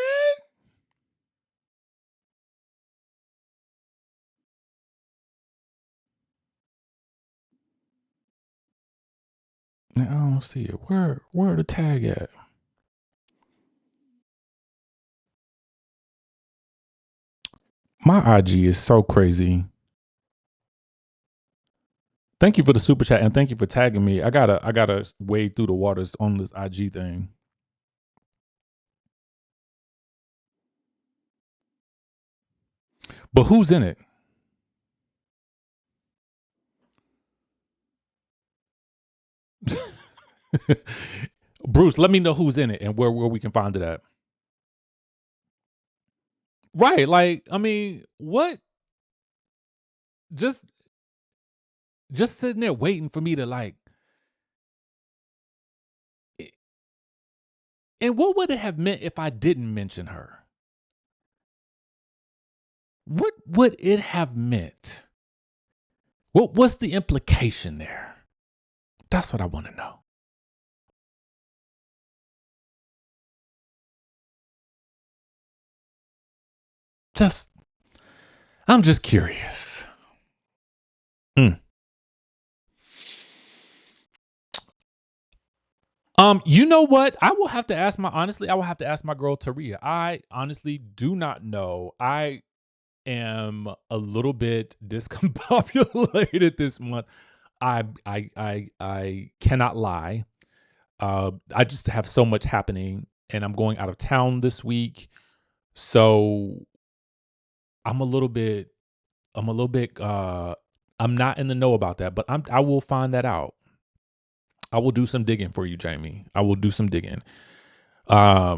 I don't see it. Where the tag at? My IG is so crazy. Thank you for the super chat and thank you for tagging me. I gotta wade through the waters on this IG thing. But who's in it? Bruce, let me know who's in it and where we can find it at. Right, like I mean, what? Just sitting there waiting for me to like. And what would it have meant if I didn't mention her? What would it have meant? What's the implication there? That's what I want to know. I'm just curious. You know what? I will have to ask my girl Taria. I honestly do not know. I am a little bit discombobulated this month. I cannot lie. I just have so much happening and I'm going out of town this week. So I'm a little bit I'm not in the know about that, but I will find that out. I will do some digging for you, Jamie. I will do some digging. My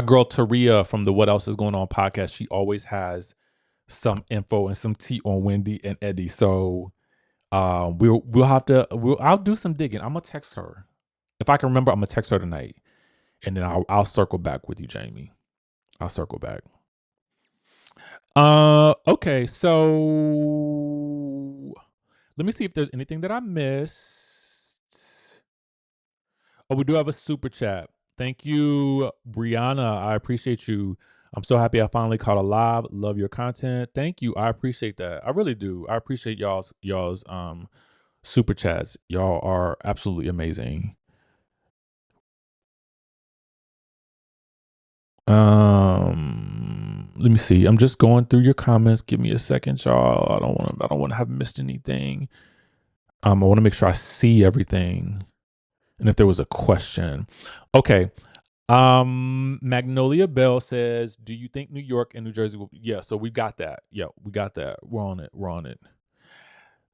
girl Taria from the What Else Is Going On podcast, she always has some info and some tea on Wendy and Eddie. So I'll do some digging. I'm gonna text her. If I can remember, I'm gonna text her tonight. And then I'll circle back with you, Jamie. I'll circle back. Okay, so let me see if there's anything that I missed. Oh, we do have a super chat. Thank you, Brianna. I appreciate you. I'm so happy I finally caught a live. Love your content. Thank you. I appreciate that. I really do. I appreciate y'all's super chats. Y'all are absolutely amazing. Let me see. I'm just going through your comments. Give me a second, y'all. I don't want to have missed anything. I want to make sure I see everything. And if there was a question. Okay. Magnolia Bell says, do you think New York and New Jersey will yeah, so we got that. Yeah, we got that. We're on it.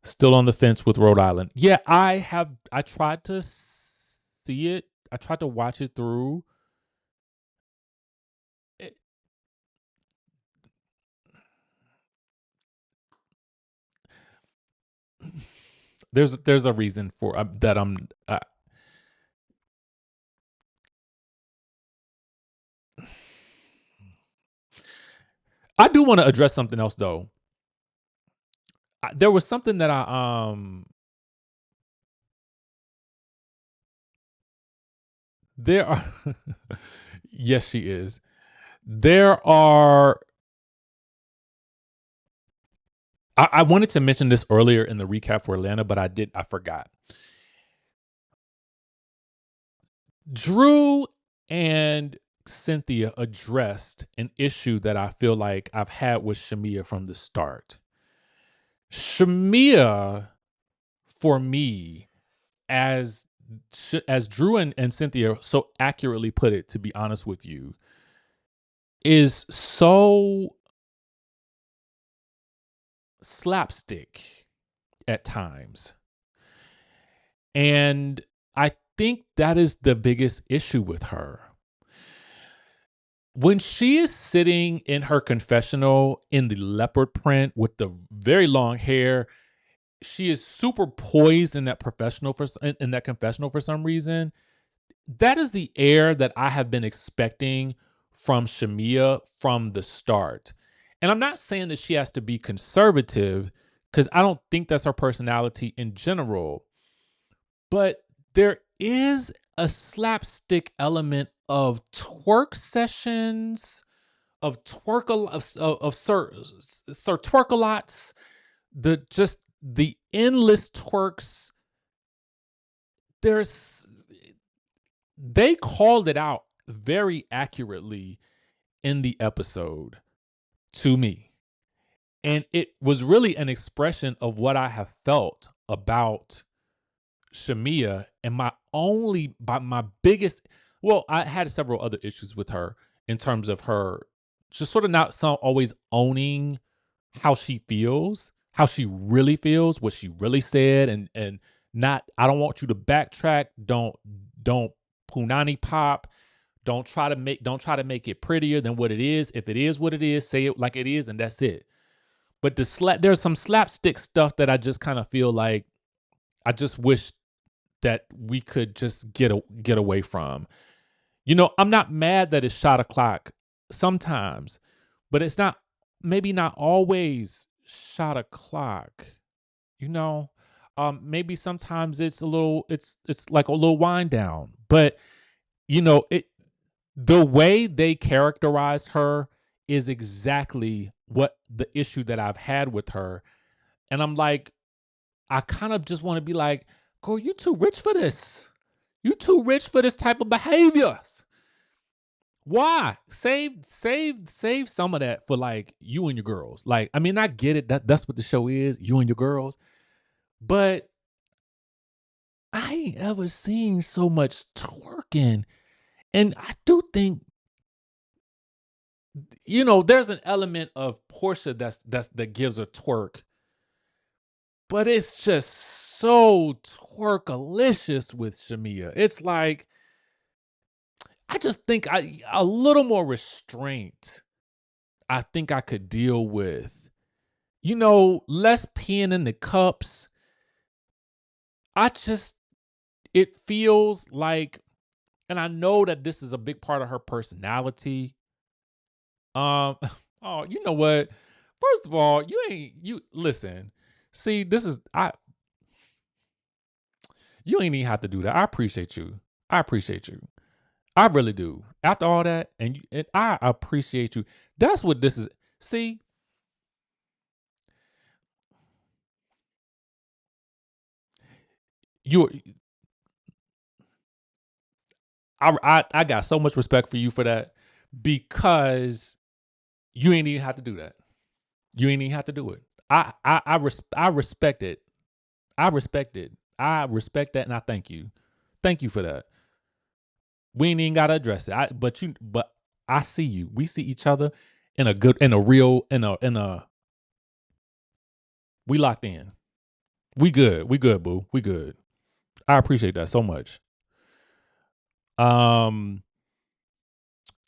Still on the fence with Rhode Island. Yeah, I tried to see it. I tried to watch it through. There's a reason for that I do want to address something else though. There was something that there are yes, she is. There are I wanted to mention this earlier in the recap for Atlanta, but I forgot. Drew And Cynthia addressed an issue that I feel like I've had with Shamia from the start. Shamia, for me, as Drew and Cynthia so accurately put it, to be honest with you, is so slapstick at times. And I think that is the biggest issue with her. When she is sitting in her confessional in the leopard print with the very long hair, she is super poised in that in that confessional for some reason. That is the air that I have been expecting from Shamia from the start. And I'm not saying that she has to be conservative, because I don't think that's her personality in general. But there is a slapstick element of twerk sessions, of Sir Twerkalots, the endless twerks. They called it out very accurately in the episode to me. And it was really an expression of what I have felt about Shamia. And my biggest, well, I had several other issues with her in terms of her just sort of not always owning how she feels, how she really feels, what she really said, and not, I don't want you to backtrack, don't punani pop, don't try to make it prettier than what it is. If it is what it is, say it like it is, and that's it. But there's some slapstick stuff that I just kind of feel like I just wish that we could just get away from. I'm not mad that it's shot o'clock sometimes, but it's not, maybe not always shot o'clock. Maybe sometimes it's like a little wind down. But it the way they characterized her is exactly what the issue that I've had with her. And I'm like, I kind of just want to be like, girl, you too rich for this. You too rich for this type of behaviors. Why? Save some of that for like you and your girls. Like, I mean, I get it. That's what the show is, you and your girls. But I ain't ever seen so much twerking. And I do think, there's an element of Portia that gives a twerk, but it's just so twerkalicious with Shamia. It's like, I just think a little more restraint, I think I could deal with. Less peeing in the cups. It feels like, and I know that this is a big part of her personality. Oh, you know what? First of all, you listen. See, you ain't even have to do that. I appreciate you. I appreciate you. I really do. After all that, and I appreciate you. That's what this is. See, you I got so much respect for you for that, because you ain't even have to do that. You ain't even have to do it. I respect it. I respect it. I respect that, and I thank you. Thank you for that. We ain't even gotta address it. But I see you. We see each other in a good, in a real, in a. We locked in. We good. We good, boo. We good. I appreciate that so much. Um,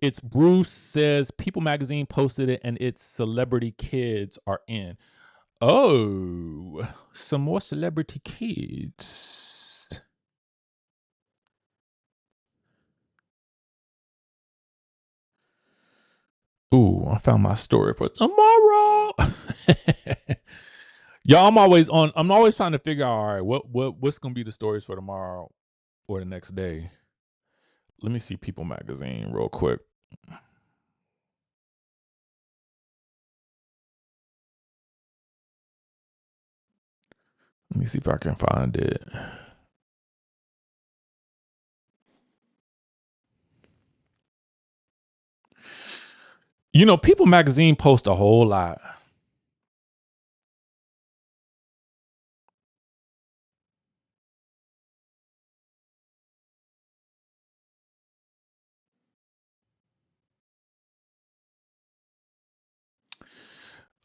it's Bruce says People Magazine posted it, and its celebrity kids are in. Oh, some more celebrity kids. Ooh, I found my story for tomorrow. Y'all, I'm always trying to figure out, all right, what's gonna be the stories for tomorrow or the next day. Let me see People Magazine real quick. Let me see if I can find it. People Magazine post a whole lot.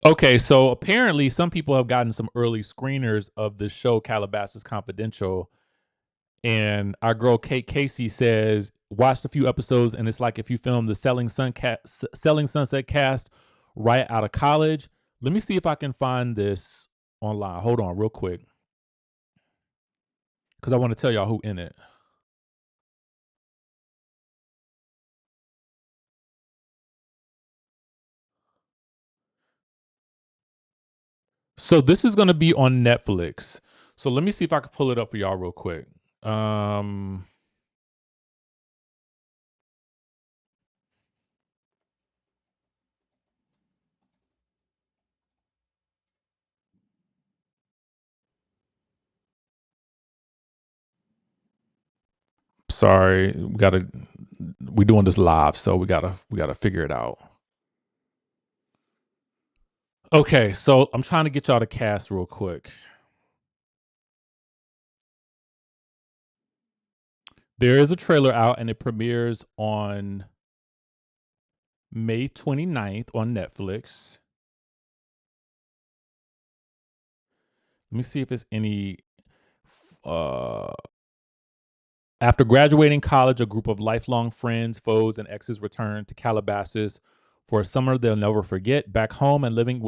Okay, so apparently some people have gotten some early screeners of the show Calabasas Confidential, and our girl Kate Casey says watched a few episodes, and it's like if you filmed the Selling Sunset cast right out of college. Let me see if I can find this online. Hold on, real quick, because I want to tell y'all who in it. So this is going to be on Netflix. So let me see if I can pull it up for y'all real quick. Um, sorry, we're doing this live, so we gotta figure it out. Okay, so I'm trying to get y'all to cast real quick. There is a trailer out and it premieres on May 29th on Netflix. Let me see if it's any uh after graduating college, a group of lifelong friends, foes, and exes return to Calabasas for a summer they'll never forget. Back home and living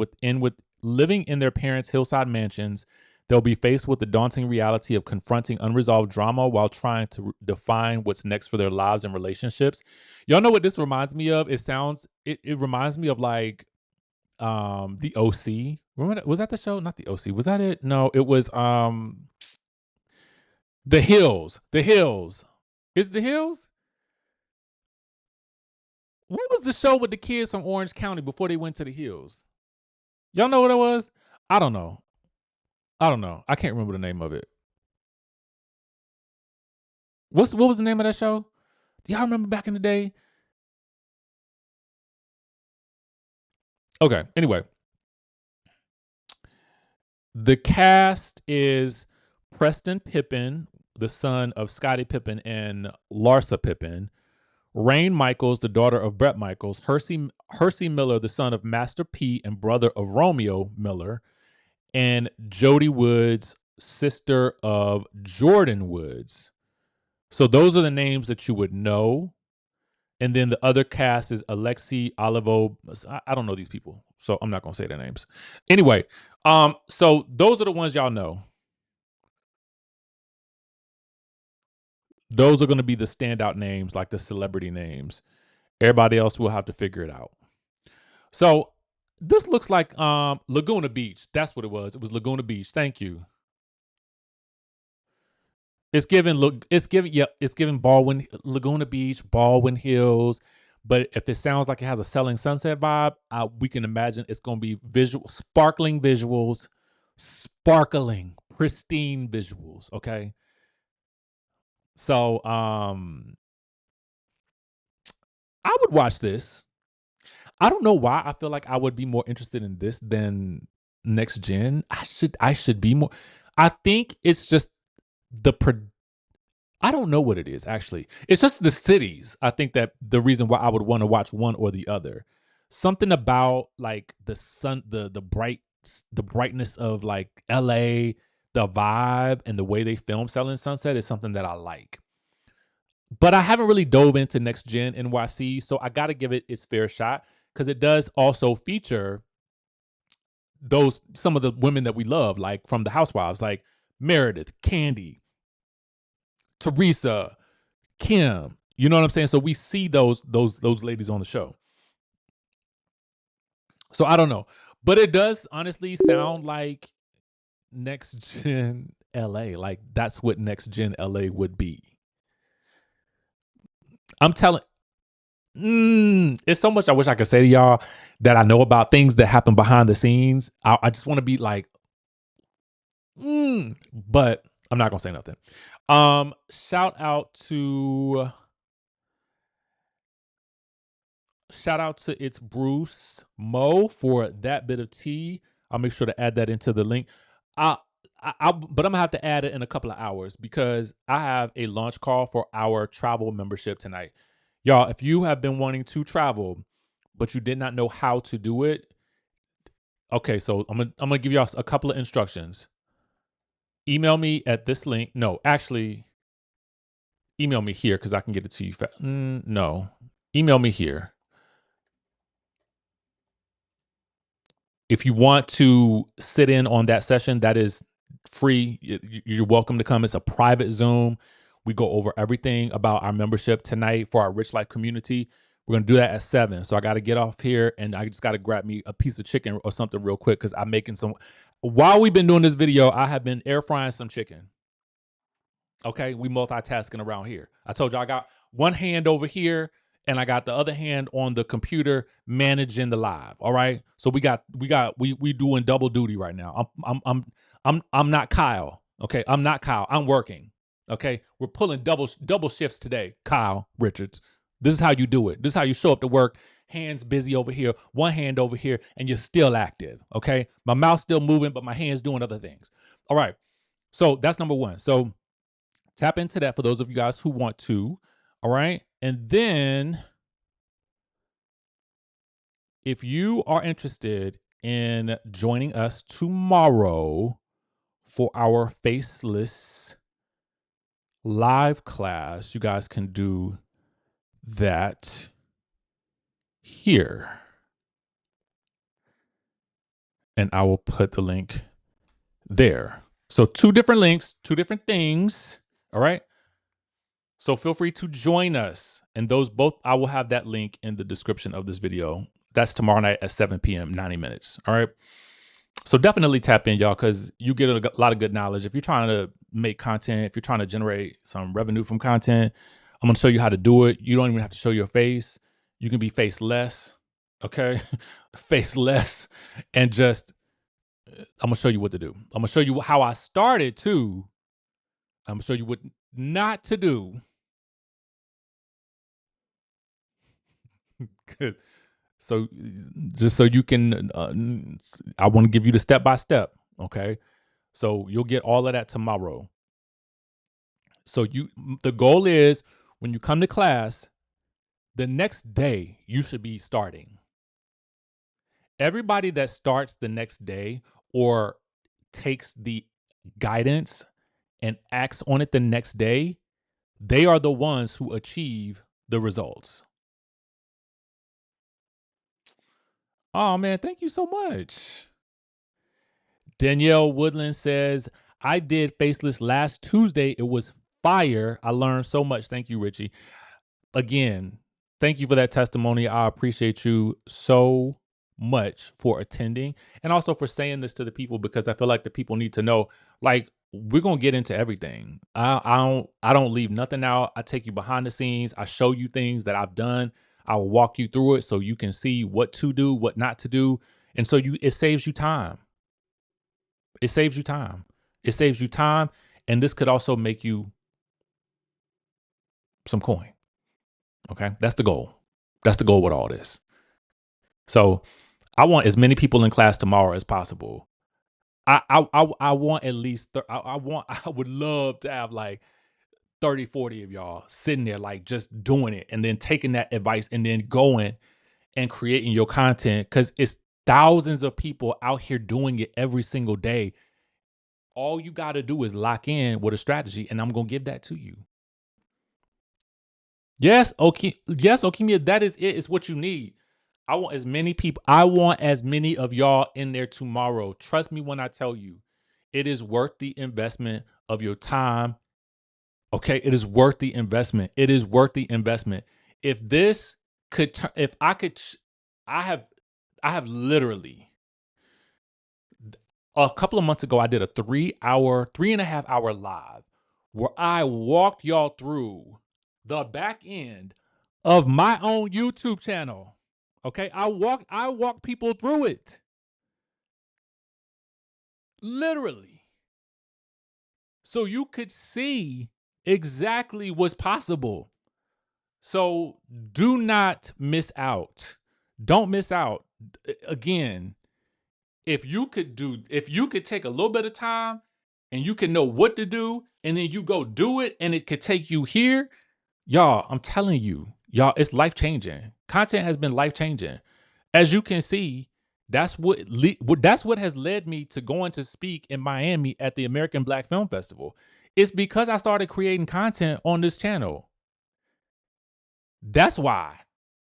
in their parents' hillside mansions, they'll be faced with the daunting reality of confronting unresolved drama while trying to define what's next for their lives and relationships. Y'all know what this reminds me of? It reminds me of like the OC. Remember was that the show? Not the OC. Was that it? No, it was The Hills. The Hills. Is The Hills? What was the show with the kids from Orange County before they went to the hills? Y'all know what it was? I don't know. I don't know. I can't remember the name of it. What was the name of that show? Do y'all remember back in the day? Okay. Anyway, the cast is Preston Pippen, the son of Scottie Pippen and Larsa Pippen. Rain Michaels, the daughter of Brett Michaels. Hersey Miller, the son of Master P and brother of Romeo Miller. And Jody Woods, sister of Jordan Woods. So those are the names that you would know. And then the other cast is Alexi Olivo. I don't know these people, so I'm not gonna say their names. Anyway, so those are the ones y'all know. Those are gonna be the standout names, like the celebrity names. Everybody else will have to figure it out. So this looks like Laguna Beach. That's what it was. It was Laguna Beach. Thank you. It's given Baldwin Laguna Beach, Baldwin Hills. But if it sounds like it has a Selling Sunset vibe, we can imagine it's going to be sparkling visuals, sparkling, pristine visuals. Okay, so I would watch this. I don't know why I feel like I would be more interested in this than Next Gen. I should be more. I think it's just the I don't know what it is actually. It's just the cities. I think that the reason why I would want to watch one or the other. Something about like the sun, the brightness of like LA, the vibe and the way they film Selling Sunset is something that I like. But I haven't really dove into Next Gen NYC, so I got to give it its fair shot because it does also feature some of the women that we love, like from the Housewives, like Meredith, Candy, Teresa, Kim. You know what I'm saying? So we see those ladies on the show. So I don't know, but it does honestly sound like Next Gen LA. Like that's what Next Gen LA would be. I'm telling. It's so much I wish I could say to y'all that I know about things that happen behind the scenes. I just want to be like, but I'm not gonna say nothing. Shout out to shout out to It's Bruce Mo for that bit of tea. I'll make sure to add that into the link. But I'm gonna have to add it in a couple of hours because I have a launch call for our travel membership tonight. Y'all, if you have been wanting to travel, but you did not know how to do it, okay, so I'm gonna give y'all a couple of instructions. Email me at this link. No, actually, email me here because I can get it to you. No, email me here. If you want to sit in on that session, that is free. You're welcome to come. It's a private Zoom. We go over everything about our membership tonight for our Rich Life community. We're going to do that at 7. So I got to get off here and I just got to grab me a piece of chicken or something real quick because I'm making some. While we've been doing this video, I have been air frying some chicken. Okay, we multitasking around here. I told you I got one hand over here and I got the other hand on the computer managing the live. All right. So we doing double duty right now. I'm not Kyle. Okay. I'm not Kyle. I'm working. Okay. We're pulling double shifts today, Kyle Richards. This is how you do it. This is how you show up to work. Hands busy over here, one hand over here, and you're still active. Okay. My mouth's still moving, but my hand's doing other things. All right. So that's number one. So tap into that for those of you guys who want to. All right. And then if you are interested in joining us tomorrow for our faceless live class, you guys can do that here. And I will put the link there. So 2 different links, 2 different things. All right. So feel free to join us. And those both, I will have that link in the description of this video. That's tomorrow night at 7 p.m., 90 minutes. All right. So definitely tap in, y'all, because you get a lot of good knowledge. If you're trying to make content, if you're trying to generate some revenue from content, I'm going to show you how to do it. You don't even have to show your face. You can be faceless. Okay. Faceless. And just, I'm going to show you what to do. I'm going to show you how I started too. I'm going to show you what not to do. Good. So just so you can, I want to give you the step-by-step. Okay. So you'll get all of that tomorrow. So the goal is when you come to class, the next day you should be starting. Everybody that starts the next day or takes the guidance and acts on it the next day, they are the ones who achieve the results. Oh man, thank you so much. Danielle Woodland says, I did Faceless last Tuesday. It was fire. I learned so much. Thank you, Richie. Again, thank you for that testimony. I appreciate you so much for attending and also for saying this to the people because I feel like the people need to know, like, we're going to get into everything. I don't leave nothing out. I take you behind the scenes. I show you things that I've done. I will walk you through it so you can see what to do, what not to do. And so it saves you time. It saves you time. It saves you time. And this could also make you some coin. Okay. That's the goal. That's the goal with all this. So I want as many people in class tomorrow as possible. I want at least, I would love to have like 30, 40 of y'all sitting there, like just doing it and then taking that advice and then going and creating your content. Cause it's thousands of people out here doing it every single day. All you got to do is lock in with a strategy, and I'm going to give that to you. Yes, okay. Yes, Okemia, that is it. It's what you need. I want as many people. I want as many of y'all in there tomorrow. Trust me when I tell you, it is worth the investment of your time. Okay, it is worth the investment. It is worth the investment. If this could, if I could, I have literally a couple of months ago, I did a 3.5 hour live where I walked y'all through the back end of my own YouTube channel. Okay. I walk people through it. Literally. So you could see exactly what's possible. So do not miss out. Don't miss out. Again, if you could take a little bit of time and you can know what to do and then you go do it and it could take you here, y'all, I'm telling you, y'all, it's life-changing. Content has been life-changing. As you can see, that's what has led me to going to speak in Miami at the American Black Film Festival. It's because I started creating content on this channel. That's why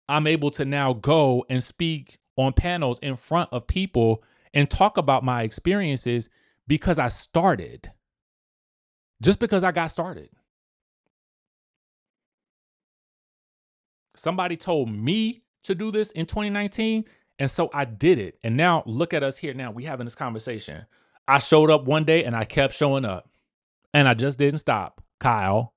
I'm able to now go and speak on panels in front of people and talk about my experiences because I started. Just because I got started. Somebody told me to do this in 2019, and so I did it. And now look at us here now. We having this conversation. I showed up one day and I kept showing up. And I just didn't stop, Kyle.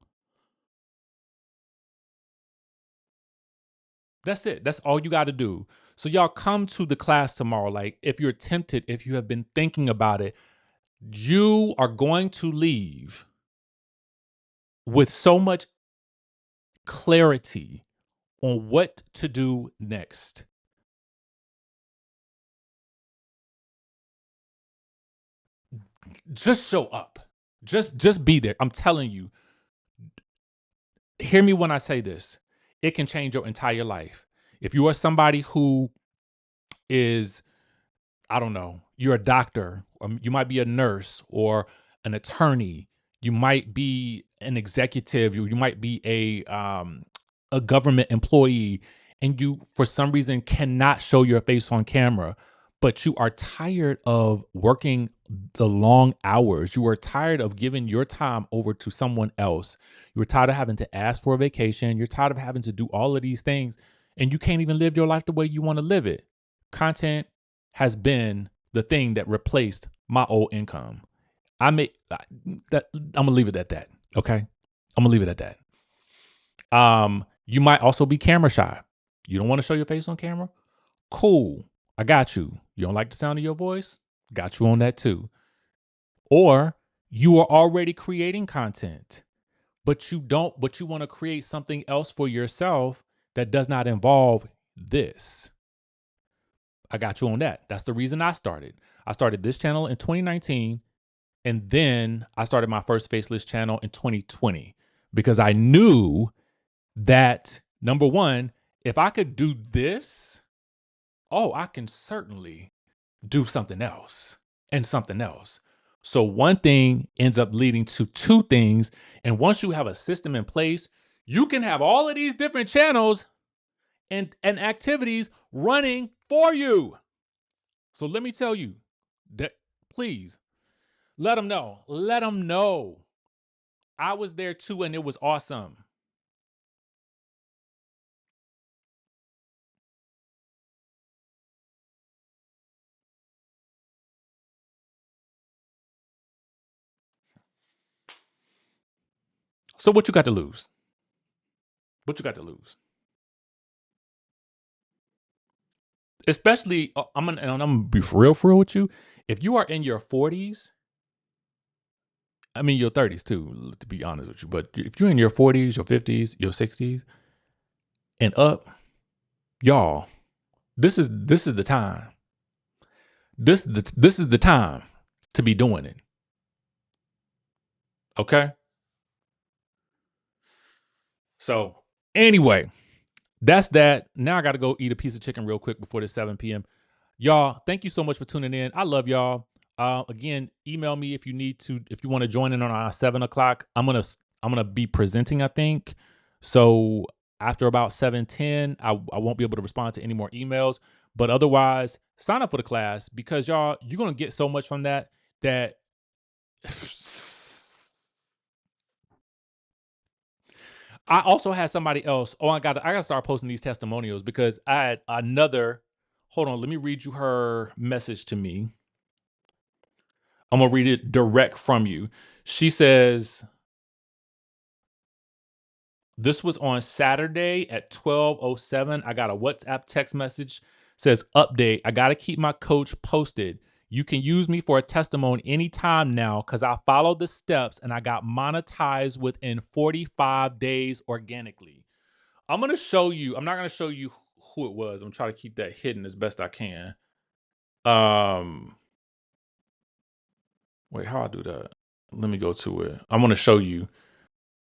That's it. That's all you got to do. So y'all come to the class tomorrow. Like if you're tempted, if you have been thinking about it, you are going to leave with so much clarity on what to do next. Just show up. Just be there. I'm telling you. Hear me when I say this. It can change your entire life. If you are somebody who is, I don't know, you're a doctor, or you might be a nurse or an attorney, you might be an executive, you might be a government employee, and you for some reason cannot show your face on camera, but you are tired of working the long hours. You are tired of giving your time over to someone else. You're tired of having to ask for a vacation. You're tired of having to do all of these things, and you can't even live your life the way you want to live it. Content has been the thing that replaced my old income. I may that I'm gonna leave it at that. Okay, I'm gonna leave it at that. You might also be camera shy. You don't want to show your face on camera? Cool. I got you. You don't like the sound of your voice? Got you on that too. Or you are already creating content, but you want to create something else for yourself that does not involve this. I got you on that. That's the reason I started. I started this channel in 2019, and then I started my first faceless channel in 2020 because I knew that, number one, if I could do this, I can certainly do something else and something else. So one thing ends up leading to two things. And once you have a system in place, you can have all of these different channels and activities running for you. So let me tell you that, please let them know. Let them know. I was there too, and it was awesome. So what you got to lose? What you got to lose? Especially, I'm gonna be for real with you. If you are in your 40s, I mean your 30s too, to be honest with you. But if you're in your 40s, your 50s, your 60s, and up, y'all, this is the time. This is the time to be doing it. Okay. So anyway, that's that. Now I got to go eat a piece of chicken real quick before the 7 p.m. Y'all, thank you so much for tuning in. I love y'all. Again, email me if you want to join in on our 7 o'clock. I'm gonna be presenting, I think. So after about 7:10, I won't be able to respond to any more emails. But otherwise, sign up for the class because y'all, you're gonna get so much from that. I also had somebody else. Oh, I gotta start posting these testimonials because I had another. Hold on, let me read you her message to me. I'm gonna read it direct from you. She says, this was on Saturday at 12:07. I got a WhatsApp text message. Says, update. I gotta keep my coach posted. You can use me for a testimony anytime now because I followed the steps and I got monetized within 45 days organically. I'm gonna show you. I'm not gonna show you who it was. I'm trying to keep that hidden as best I can. Wait, how I do that? Let me go to it. I'm gonna show you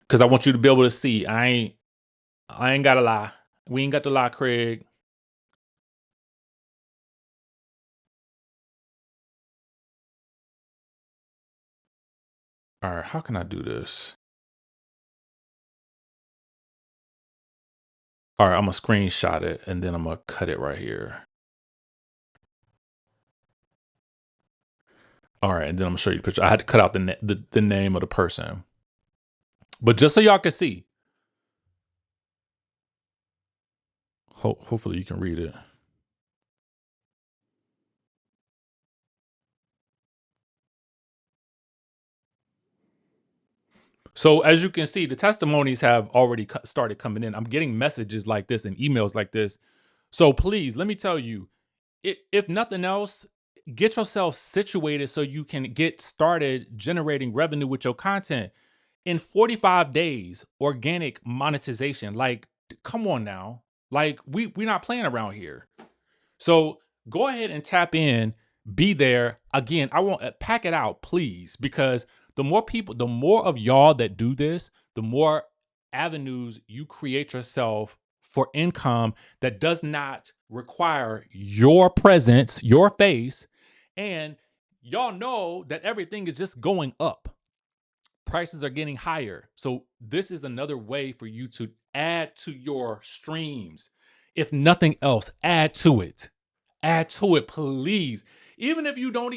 because I want you to be able to see. I ain't gotta lie. We ain't got to lie, Craig. All right, how can I do this? All right, I'm gonna screenshot it and then I'm gonna cut it right here. All right, and then I'm gonna show you the picture. I had to cut out the name of the person, but just so y'all can see. Hopefully you can read it. So as you can see, the testimonies have already started coming in. I'm getting messages like this and emails like this. So please, let me tell you, if nothing else, get yourself situated so you can get started generating revenue with your content. In 45 days, organic monetization. Like, come on now. Like, we're not playing around here. So go ahead and tap in, be there. Again, I want pack it out, please, because the more people, the more of y'all that do this, the more avenues you create yourself for income that does not require your presence, your face, and y'all know that everything is just going up. Prices are getting higher. So this is another way for you to add to your streams. If nothing else, add to it. Add to it, please. Even if you don't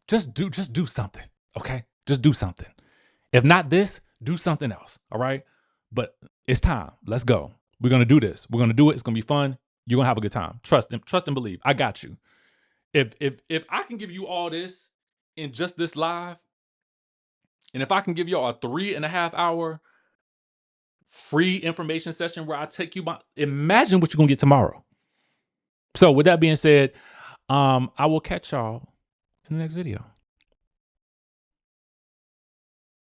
just do something. Okay? Just do something. If not this, do something else. All right? But it's time. Let's go. We're gonna do this. We're gonna do it. It's gonna be fun. You're gonna have a good time. Trust and believe. I got you. If I can give you all this in just this live, and if I can give y'all a 3.5 hour free information session where I take you by, imagine what you're gonna get tomorrow. So with that being said, I will catch y'all in the next video.